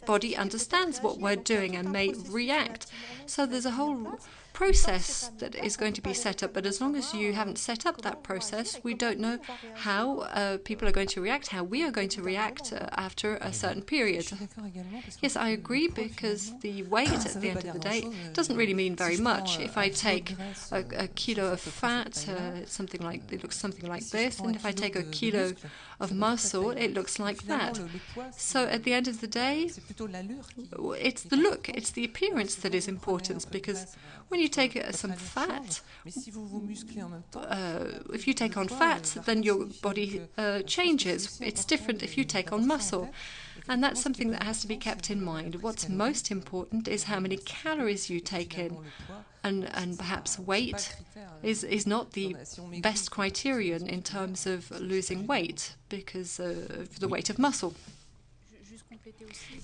body understands what we're doing and may react. So there's a whole process that is going to be set up, but as long as you haven't set up that process, we don't know how people are going to react, how we are going to react after a certain period. Yes, I agree, because the weight at the end of the day doesn't really mean very much. If I take a kilo of fat, it looks something like this, and if I take a kilo of muscle, it looks like that. So at the end of the day, it's the look, it's the appearance that is important, because when you take some fat, if you take on fat, then your body changes. It's different if you take on muscle. And that's something that has to be kept in mind. What's most important is how many calories you take in. And perhaps weight is not the best criterion in terms of losing weight, because of the weight of muscle.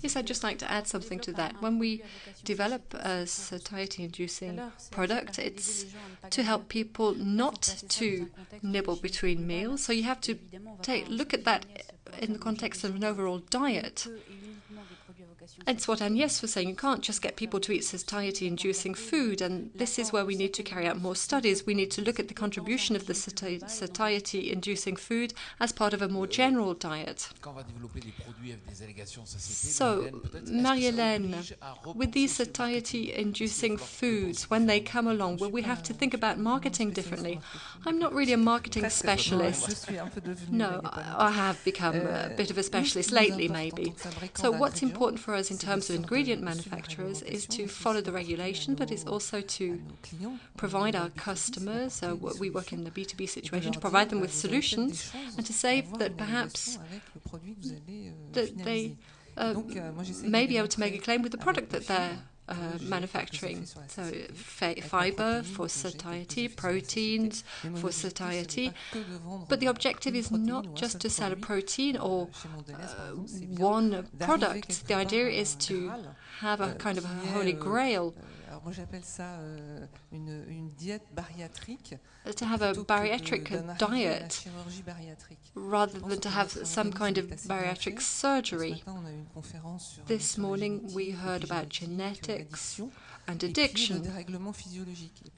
Yes, I'd just like to add something to that. When we develop a satiety-inducing product, it's to help people not to nibble between meals. So you have to look at that in the context of an overall diet. It's what Agnès was saying. You can't just get people to eat satiety-inducing food, and this is where we need to carry out more studies. We need to look at the contribution of the satiety-inducing food as part of a more general diet. So, Marie-Hélène, with these satiety-inducing foods, when they come along, will we have to think about marketing differently? I'm not really a marketing specialist. No, I have become a bit of a specialist lately, maybe. So what's important for us in terms of ingredient manufacturers is to follow the regulation, but it's also to provide our customers, we work in the B2B situation, to provide them with solutions and to say that perhaps that they may be able to make a claim with the product that they're manufacturing. So fiber for satiety, proteins for satiety. But the objective is not just to sell a protein or one product. The idea is to have a kind of a holy grail. To have a bariatric diet rather than to have some kind of bariatric surgery. This morning we heard about genetics and addiction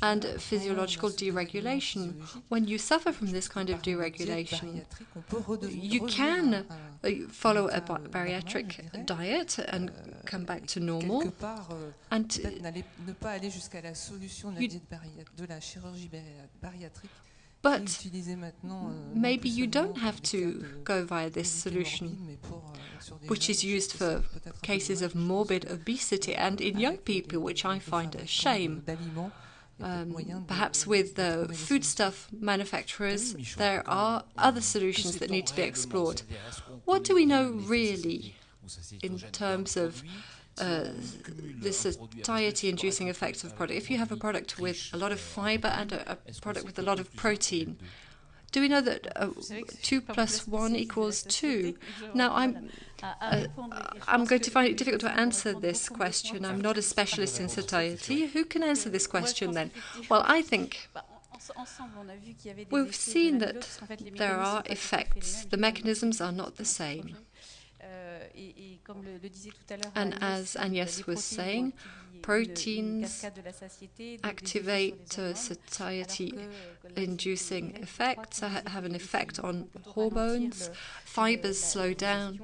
and physiological deregulation. When you suffer from this kind of deregulation, you can follow a bariatric diet and come back to normal, and but maybe you don't have to go via this solution, which is used for cases of morbid obesity and in young people, which I find a shame. Perhaps with the foodstuff manufacturers, there are other solutions that need to be explored. What do we know really in terms of the satiety-inducing effects of a product? If you have a product with a lot of fiber and a product with a lot of protein, do we know that 2 + 1 = 2? Now, I'm going to find it difficult to answer this question. I'm not a specialist in satiety. Who can answer this question then? Well, I think we've seen that there are effects. The mechanisms are not the same. And as Agnès was saying, proteins activate satiety-inducing effects, have an effect on hormones. Fibers slow down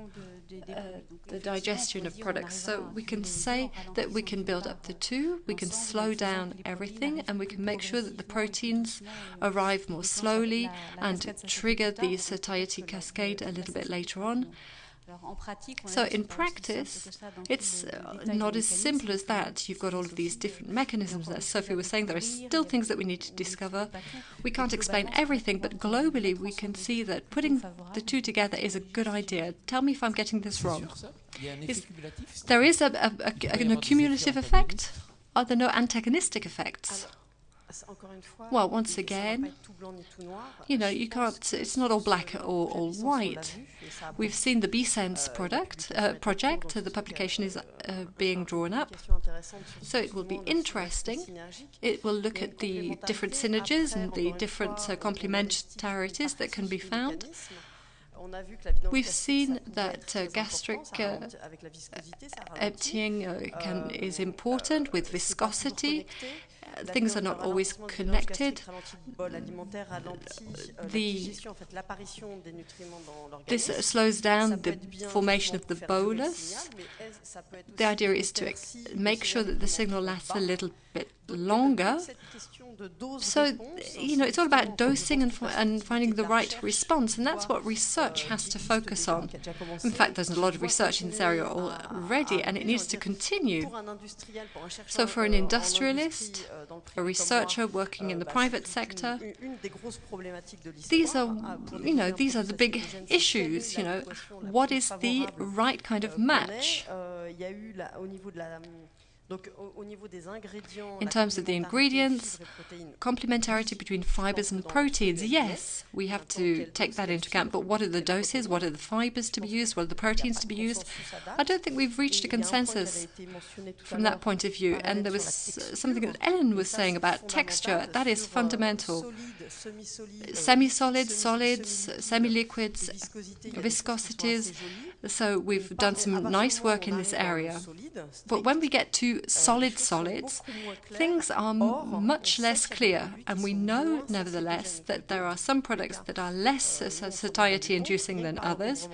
the digestion of products. So we can say that we can build up the two, we can slow down everything, and we can make sure that the proteins arrive more slowly and trigger the satiety cascade a little bit later on. So in practice, it's not as simple as that. You've got all of these different mechanisms. As Sophie was saying, there are still things that we need to discover. We can't explain everything, but globally we can see that putting the two together is a good idea. Tell me if I'm getting this wrong. There is an accumulative effect? Are there no antagonistic effects? Well, once again, you know, you can't, it's not all black or all white. We've seen the B-Sense project, the publication is being drawn up, so it will be interesting. It will look at the different synergies and the different complementarities that can be found. We've seen that gastric emptying is important with viscosity. Things are not always connected. This slows down the formation of the bolus. The idea is to make sure that the signal lasts a little bit longer. So, you know, it's all about dosing and finding the right response, and that's what research has to focus on. In fact, there's a lot of research in this area already, and it needs to continue. So for an industrialist, a researcher working in the private sector, these are the big issues, you know. What is the right kind of match? In terms of the ingredients, complementarity between fibers and proteins, yes, we have to take that into account. But what are the doses? What are the fibers to be used? What are the proteins to be used? I don't think we've reached a consensus from that point of view. And there was something that Ellen was saying about texture. That is fundamental. Semi-solids, solids, semi-liquids, viscosities. So we've done some nice work in this area. But when we get to solid solids, things are much less clear. And we know, nevertheless, that there are some products that are less satiety-inducing than others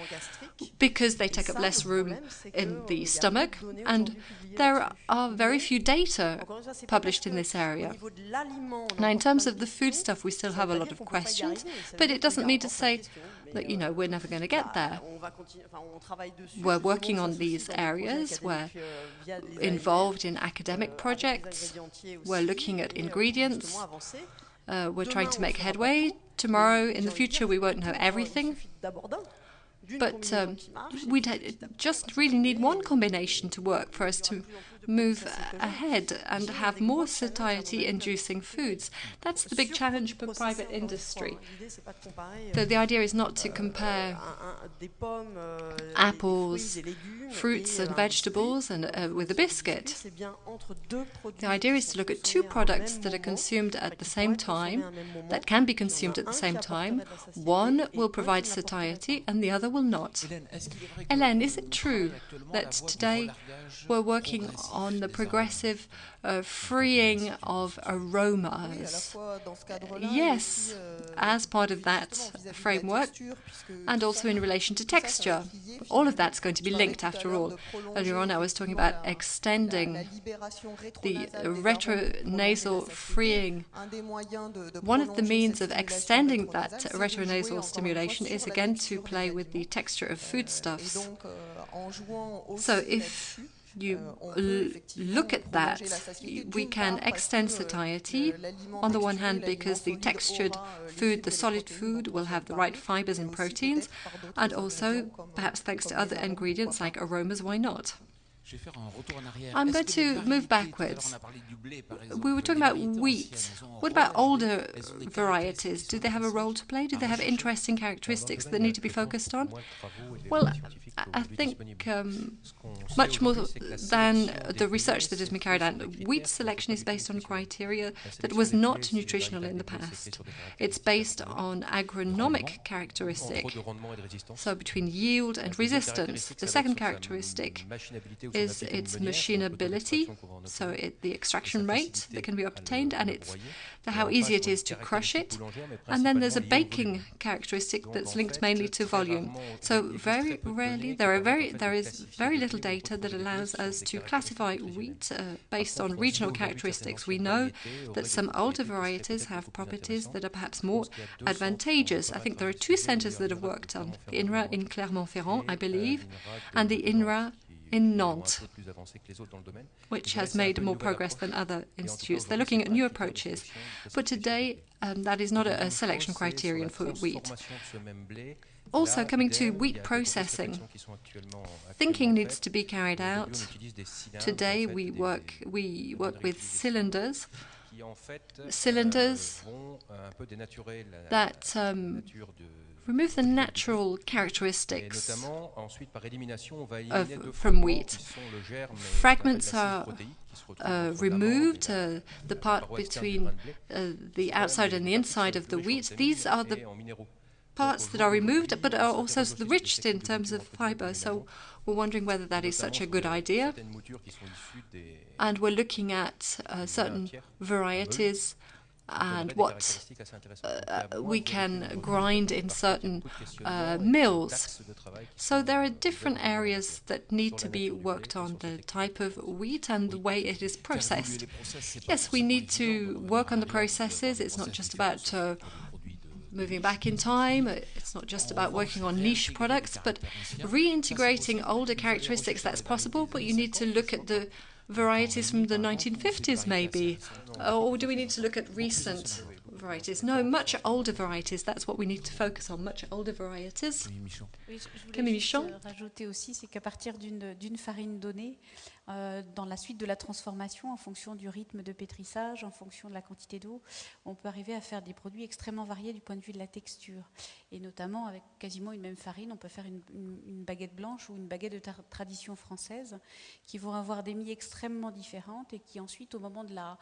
because they take up less room in the stomach. And there are very few data published in this area. Now, in terms of the foodstuff, we still have a lot of questions, but it doesn't mean to say that, you know, we're never going to get there. We're working on these areas. We're involved in academic projects. We're looking at ingredients. We're trying to make headway. Tomorrow, in the future, we won't know everything. But we just really need one combination to work for us to move ahead and have more satiety-inducing foods. That's the big challenge for private industry. So the idea is not to compare apples, fruits and vegetables and with a biscuit. The idea is to look at two products that are consumed at the same time, that can be consumed at the same time. One will provide satiety and the other will not. Hélène, is it true that today we're working on the progressive freeing of aromas? Yes, as part of that framework, and also in relation to texture. All of that's going to be linked after all. Earlier on I was talking about extending the retronasal freeing. One of the means of extending that retronasal stimulation is again to play with the texture of foodstuffs. So if you look at that, we can extend satiety on the one hand because the textured food, the solid food, will have the right fibers and proteins, and also perhaps thanks to other ingredients like aromas, why not? I'm going to move backwards. We were talking about wheat. What about older varieties? Do they have a role to play? Do they have interesting characteristics that need to be focused on? Well, I think much more than the research that has been carried out, wheat selection is based on criteria that was not nutritional in the past. It's based on agronomic characteristic, so between yield and resistance. The second characteristic is its machinability, so the extraction rate that can be obtained, and it's how easy it is to crush it. And then there's a baking characteristic that's linked mainly to volume. So very rarely, there is very little data that allows us to classify wheat based on regional characteristics. We know that some older varieties have properties that are perhaps more advantageous. I think there are two centres that have worked on the INRA in Clermont-Ferrand, I believe, and the INRA in Nantes, which has made more progress than other institutes. They're looking at new approaches, but today that is not a selection criterion for wheat. Also, coming to wheat processing, thinking needs to be carried out. Today we work with cylinders that remove the natural characteristics from wheat. Fragments are removed, the part between the outside and the inside of the wheat. These are the parts that are removed, but are also the richest in terms of fiber. So we're wondering whether that is such a good idea. And we're looking at certain varieties and what we can grind in certain mills. So there are different areas that need to be worked on, the type of wheat and the way it is processed. Yes, we need to work on the processes. It's not just about moving back in time, it's not just about working on niche products, but reintegrating older characteristics, that's possible, but you need to look at the varieties from the 1950s maybe, or do we need to look at recent varieties? No, much older varieties, that's what we need to focus on, much older varieties. Camille Michon. Rajouter aussi, c'est qu'à partir d'une farine donnée, dans la suite de la transformation, en fonction du rythme de pétrissage, en fonction de la quantité d'eau, on peut arriver à faire des produits extrêmement variés du point de vue de la texture. Et notamment, avec quasiment une même farine, on peut faire une baguette blanche ou une baguette de tradition française qui vont avoir des mie extrêmement différentes et qui ensuite, au moment de la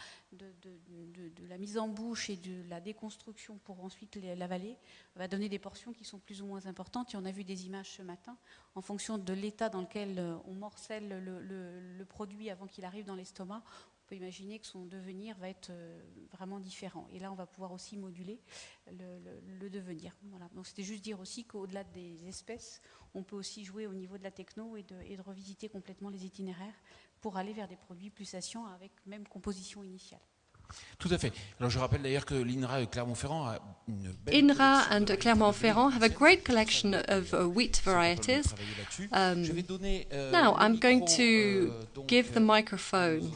mise en bouche et de la déconstruction pour ensuite l'avaler, va donner des portions qui sont plus ou moins importantes. Et on a vu des images ce matin, en fonction de l'état dans lequel on morcelle le produit avant qu'il arrive dans l'estomac, on peut imaginer que son devenir va être vraiment différent. Et là, on va pouvoir aussi moduler le devenir. Voilà. Donc, c'était juste dire aussi qu'au-delà des espèces, on peut aussi jouer au niveau de la techno et de revisiter complètement les itinéraires pour aller vers des produits plus satiants avec même composition initiale. Tout à fait. Alors je rappelle d'ailleurs que l'INRA et Clermont-Ferrand a une belle INRA and Clermont-Ferrand have a great collection of wheat varieties. Now I'm going to give the microphone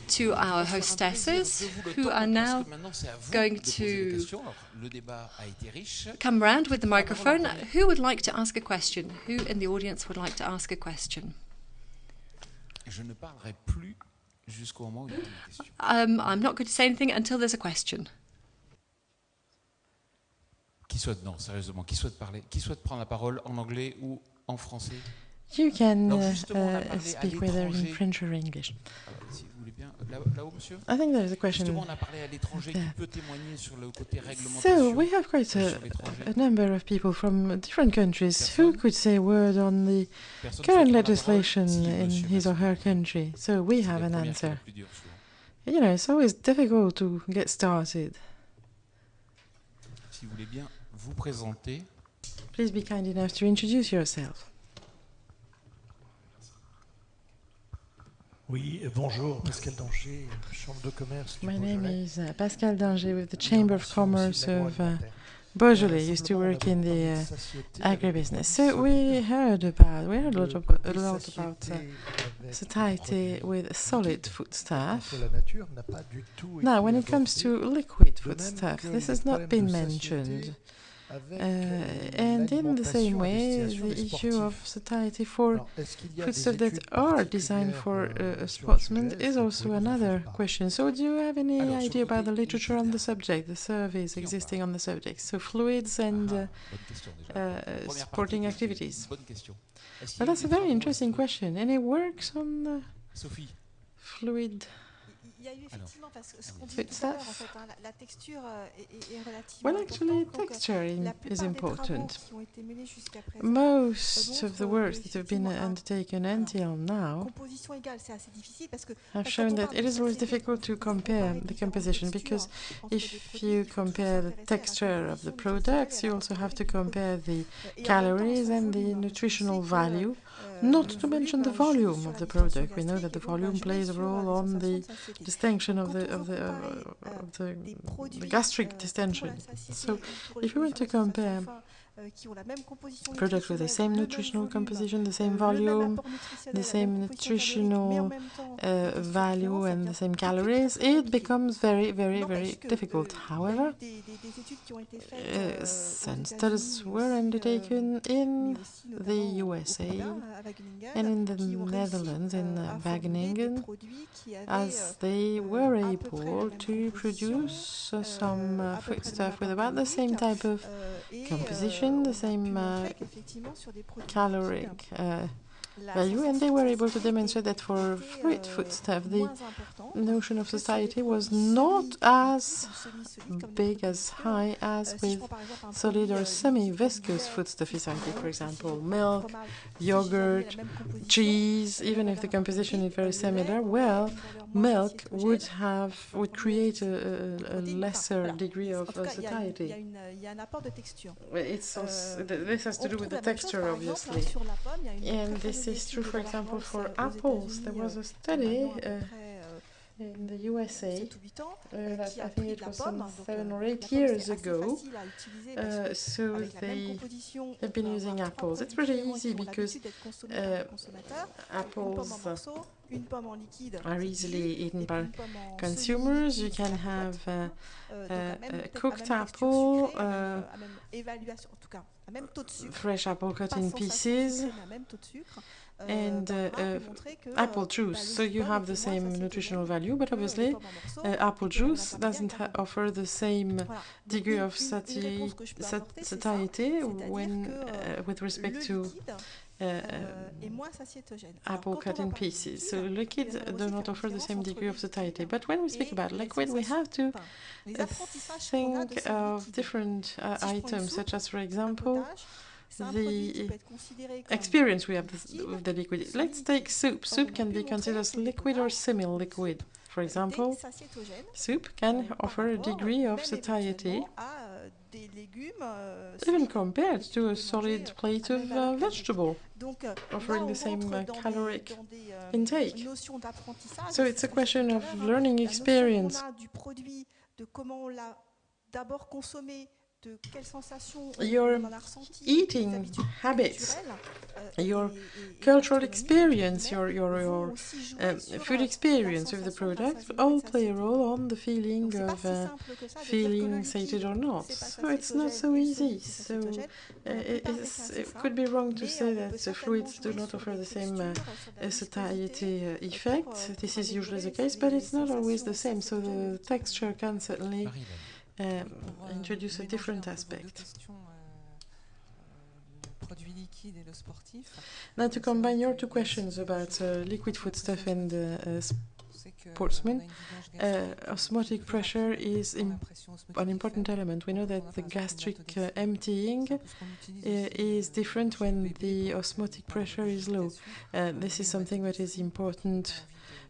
to our hostesses, who are now going to come round with the microphone. Who would like to ask a question? Who in the audience would like to ask a question? Je ne parlerai plus jusqu'au moment où il y a une question. I'm not going to say anything until there's a question. Qui souhaite, non, sérieusement, qui souhaite parler, qui souhaite prendre la parole en anglais ou en français? You can speak whether in French or English. Si vous voulez bien, là-haut, monsieur. I think there is a question. Justement, on a parlé à l'étranger qui peut témoigner sur le côté réglementation. So we have quite a number of people from different countries who could say a word on the current legislation in his or her country. So we have an answer. You know, it's always difficult to get started. Si vous voulez bien vous présenter. Please be kind enough to introduce yourself. Oui, bonjour, Pascal Danger, Chambre de commerce du Beaujolais. My name is Pascal Danger with the Chamber of Commerce of Beaujolais. Used to work in the agribusiness. So we heard a lot about satiety with solid foodstuff. Now, when it comes to liquid foodstuff, this has not been mentioned. And in the same way, the issue of satiety for foodstuffs that are designed for sportsmen is also another question. So do you have any idea about the literature on the subject, the surveys existing on the subject? So fluids and sporting activities. Well, that's a very interesting question. Any works on fluid? Il y a eu effectivement, parce que ce qu'on dit tout à l'heure, en fait, la texture est relativement well, actually, texture is important. Most of the works that have been undertaken until now have shown that it is always difficult to compare the composition, because if you compare the texture of the products, you also have to compare the calories and the nutritional value, not to mention the volume of the product. We know that the volume plays a role on the distinction of the gastric distension. So if we were to compare products with the same nutritional composition, the same volume, the same nutritional value and the same calories, it becomes very, very, very difficult. However, some studies were undertaken in the USA and in the Netherlands, in Wageningen, as they were able to produce some foodstuff with about the same type of composition, the same caloric value, and they were able to demonstrate that for fluid foodstuff, the notion of satiety was not as big, as high as with solid or semi-viscous foodstuff satiety. For example, milk, yogurt, cheese. Even if the composition is very similar, well, milk would create a lesser degree of satiety. This has to do with the texture, obviously, and this is true, for example, for apples. There was a study in the USA that I think it was some 7 or 8 years ago. So they've been using apples. It's pretty easy because apples are easily eaten by consumers. You can have a cooked apple, fresh apple cut in pieces, and apple juice. So you have the same nutritional value, but obviously apple juice doesn't offer the same degree of satiety when with respect to apple cut in pieces. So liquids do not offer the same degree of satiety. But when we speak about liquid, we have to think of different items, such as, for example, the experience we have with the liquid. Let's take soup. Soup can be considered as liquid or semi-liquid. For example, soup can offer a degree of satiety even compared to a solid plate of vegetable, offering the same caloric intake. So it's a question of learning experience. Your eating habits, your cultural experience, your food experience with the product all play a role on the feeling of feeling sated or not. So it's not so easy. So it could be wrong to say that the fluids do not offer the same satiety effect. This is usually the case, but it's not always the same. So the texture can certainly introduce a different aspect. Now, to combine your two questions about liquid foodstuff and sportsmen, osmotic pressure is an important element. We know that the gastric emptying is different when the osmotic pressure is low. This is something that is important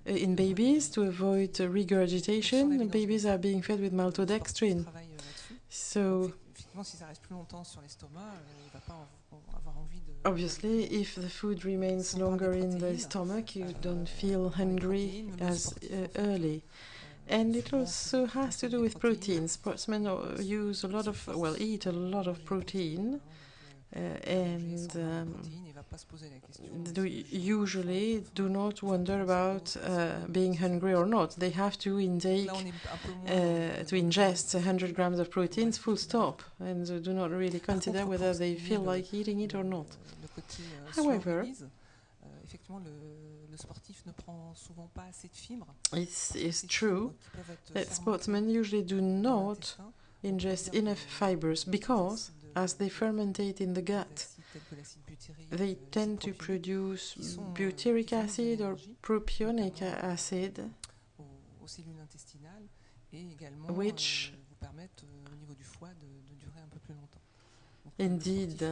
in babies to avoid regurgitation. Babies are being fed with maltodextrin. So obviously, if the food remains longer in the stomach, you don't feel hungry as early. And it also has to do with protein. Sportsmen use a lot of, eat a lot of protein. and usually do not wonder about being hungry or not. They have to ingest 100 grams of proteins full stop, and do not really consider whether they feel like eating it or not. However, it's true that sportsmen usually do not ingest enough fibers because, as they fermentate in the gut, they tend to produce butyric acid or propionic acid, which indeed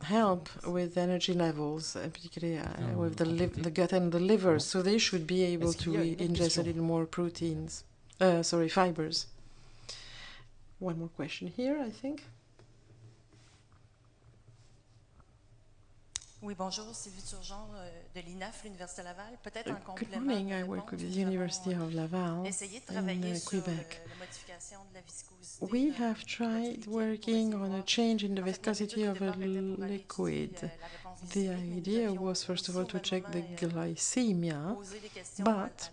help with energy levels, particularly with the gut and the liver, so they should be able to ingest a little more fibers. One more question here, I think. Oui, bonjour, Sylvie Turgeon de l'INAF, l'Université Laval. Peut-être un Good morning, I work with the University of Laval in Quebec. We have tried working on a change in the viscosity of a liquid. The idea was, first of all, to check the glycemia, but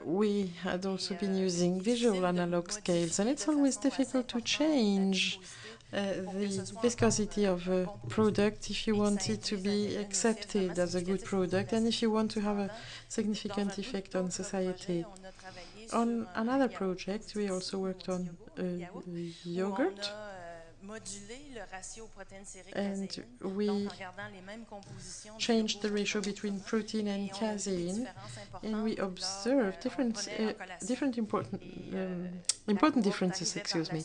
we had also been using visual analog scales, and it's always difficult to change the viscosity of a product if you want it to be accepted as a good product and if you want to have a significant effect on society. On another project, we also worked on yogurt, and we changed the ratio between protein and casein, and we observed different important differences. Excuse me.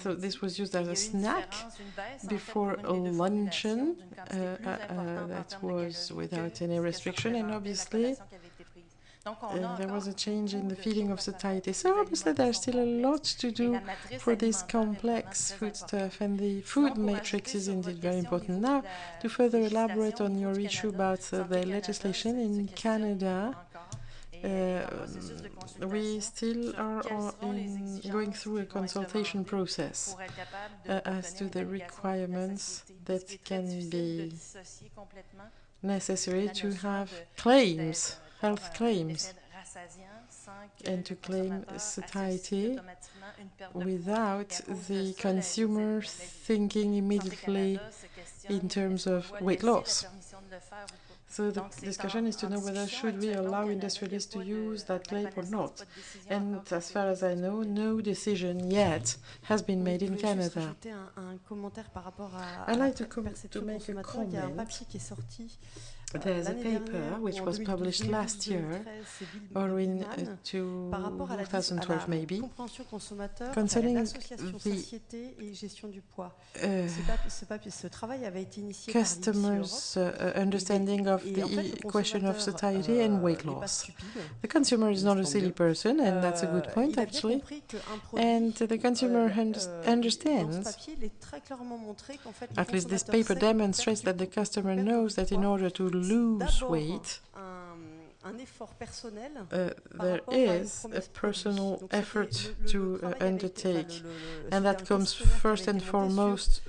So this was used as a snack before a luncheon that was without any restriction, and obviously there was a change in the feeling of satiety. So obviously there's still a lot to do for this complex foodstuff, and the food matrix is indeed very important. Now, to further elaborate on your issue about the legislation in Canada, we still are going through a consultation process as to the requirements that can be necessary to have claims, health claims, and to claim satiety without the consumer thinking immediately in terms of weight loss. So the discussion is to know whether should we allow industrialists to use that claim or not. And as far as I know, no decision yet has been made in Canada. I'd like to make a comment. There's a paper which was published last year, or in 2012 maybe, concerning the customers' understanding of the question of satiety and weight loss. The consumer is not a silly person, and that's a good point actually. And the consumer understands, at least this paper demonstrates that the customer knows that in order to lose weight, there is a personal effort to undertake, and that comes first and foremost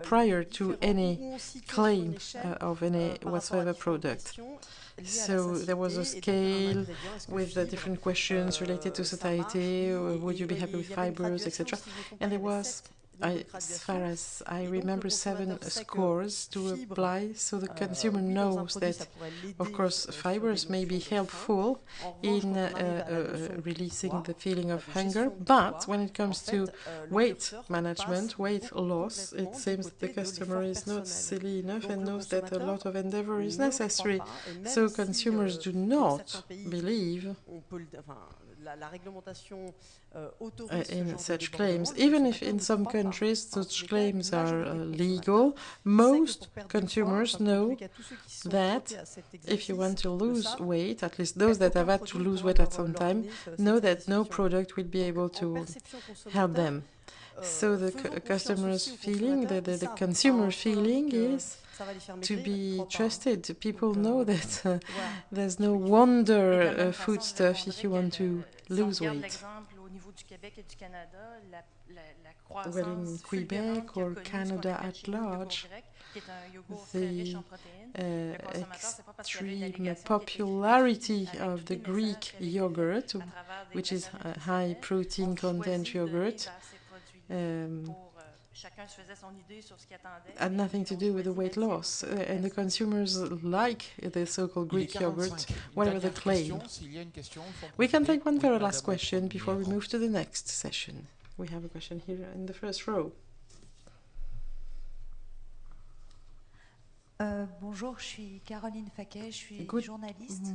prior to any claim of any whatsoever product. So there was a scale with the different questions related to satiety, would you be happy with fibers, etc. And there was, as far as I remember, 7 scores to apply, so the consumer knows that, of course, fibers may be helpful in releasing the feeling of hunger, but when it comes to weight management, weight loss, it seems that the customer is not silly enough and knows that a lot of endeavor is necessary. So consumers do not believe in such claims. Even if in some countries such claims are legal, most consumers know that if you want to lose weight, at least those that have had to lose weight at some time, know that no product will be able to help them. So the customer's feeling, the consumer feeling is to be trusted. People know that there's no wonder foodstuff if you want to lose weight. well, in Quebec or Canada at large, the extreme popularity of the Greek yogurt, which is a high protein content yogurt, had nothing to do with the weight loss. And the consumers like the so-called Greek yogurt, whatever the claim. We can take one very last question before we move to the next session. We have a question here in the first row. Bonjour, je suis Caroline Faquet, je suis Good journaliste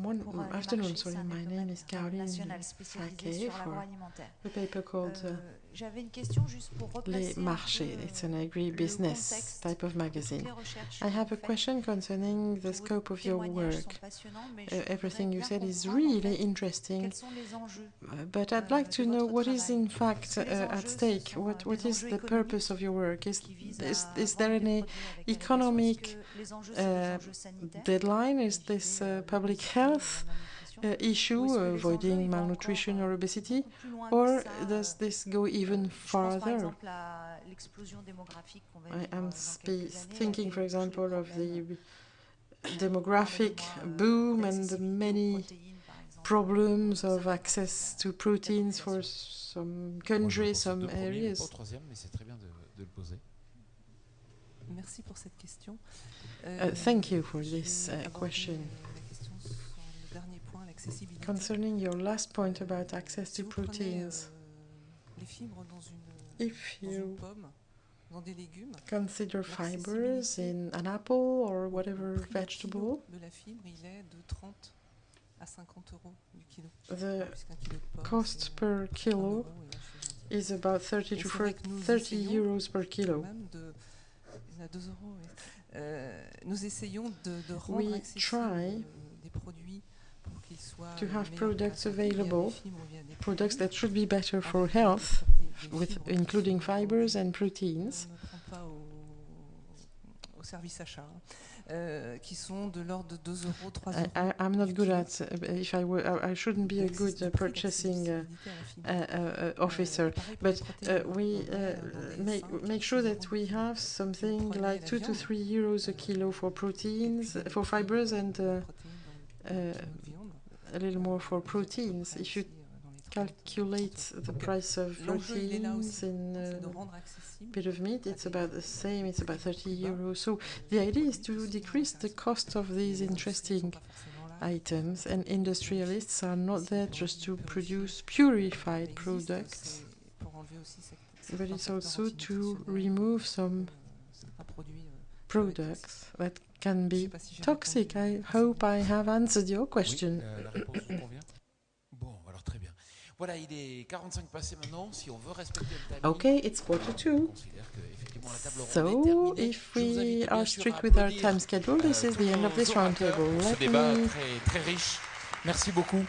afternoon, sorry, my name is Caroline Faquet for the paper called J'avais une question juste pour replacer Les Marchés. It's an agri-business type of magazine. I have a question concerning the scope of your work. Everything you said is really interesting, but I'd like to know what is in fact at stake. What is the purpose of your work? Is there any economic deadline? Is this public health issue, avoiding malnutrition or obesity, or does this go even farther? I am thinking, for example, of the demographic boom and the many problems of access to proteins for some countries, some areas. Merci pour cette question. Thank you for this question. Concerning your last point about access to proteins, if you consider fibers in an apple or whatever vegetable, the cost per kilo is about 30 to 30 euros per kilo. We try to have products available, products that should be better for health, including fibers and proteins. I'm not good at, if I were, I shouldn't be a good purchasing officer, but we make sure that we have something like 2 to 3 euros a kilo for proteins, for fibers, and a little more for proteins. If you calculate the price of proteins in a bit of meat, it's about the same, it's about 30 euros. So the idea is to decrease the cost of these interesting items, and industrialists are not there just to produce purified products, but it's also to remove some products that can be toxic. I hope I have answered your question. La réponse vous convient? Bon, alors très bien. Voilà, il est 45 passé maintenant. Si on veut respecter le timing, okay, it's 1:45. So, if we are strict with our time schedule, this is the end of this roundtable. Ce débat très riche. Merci beaucoup.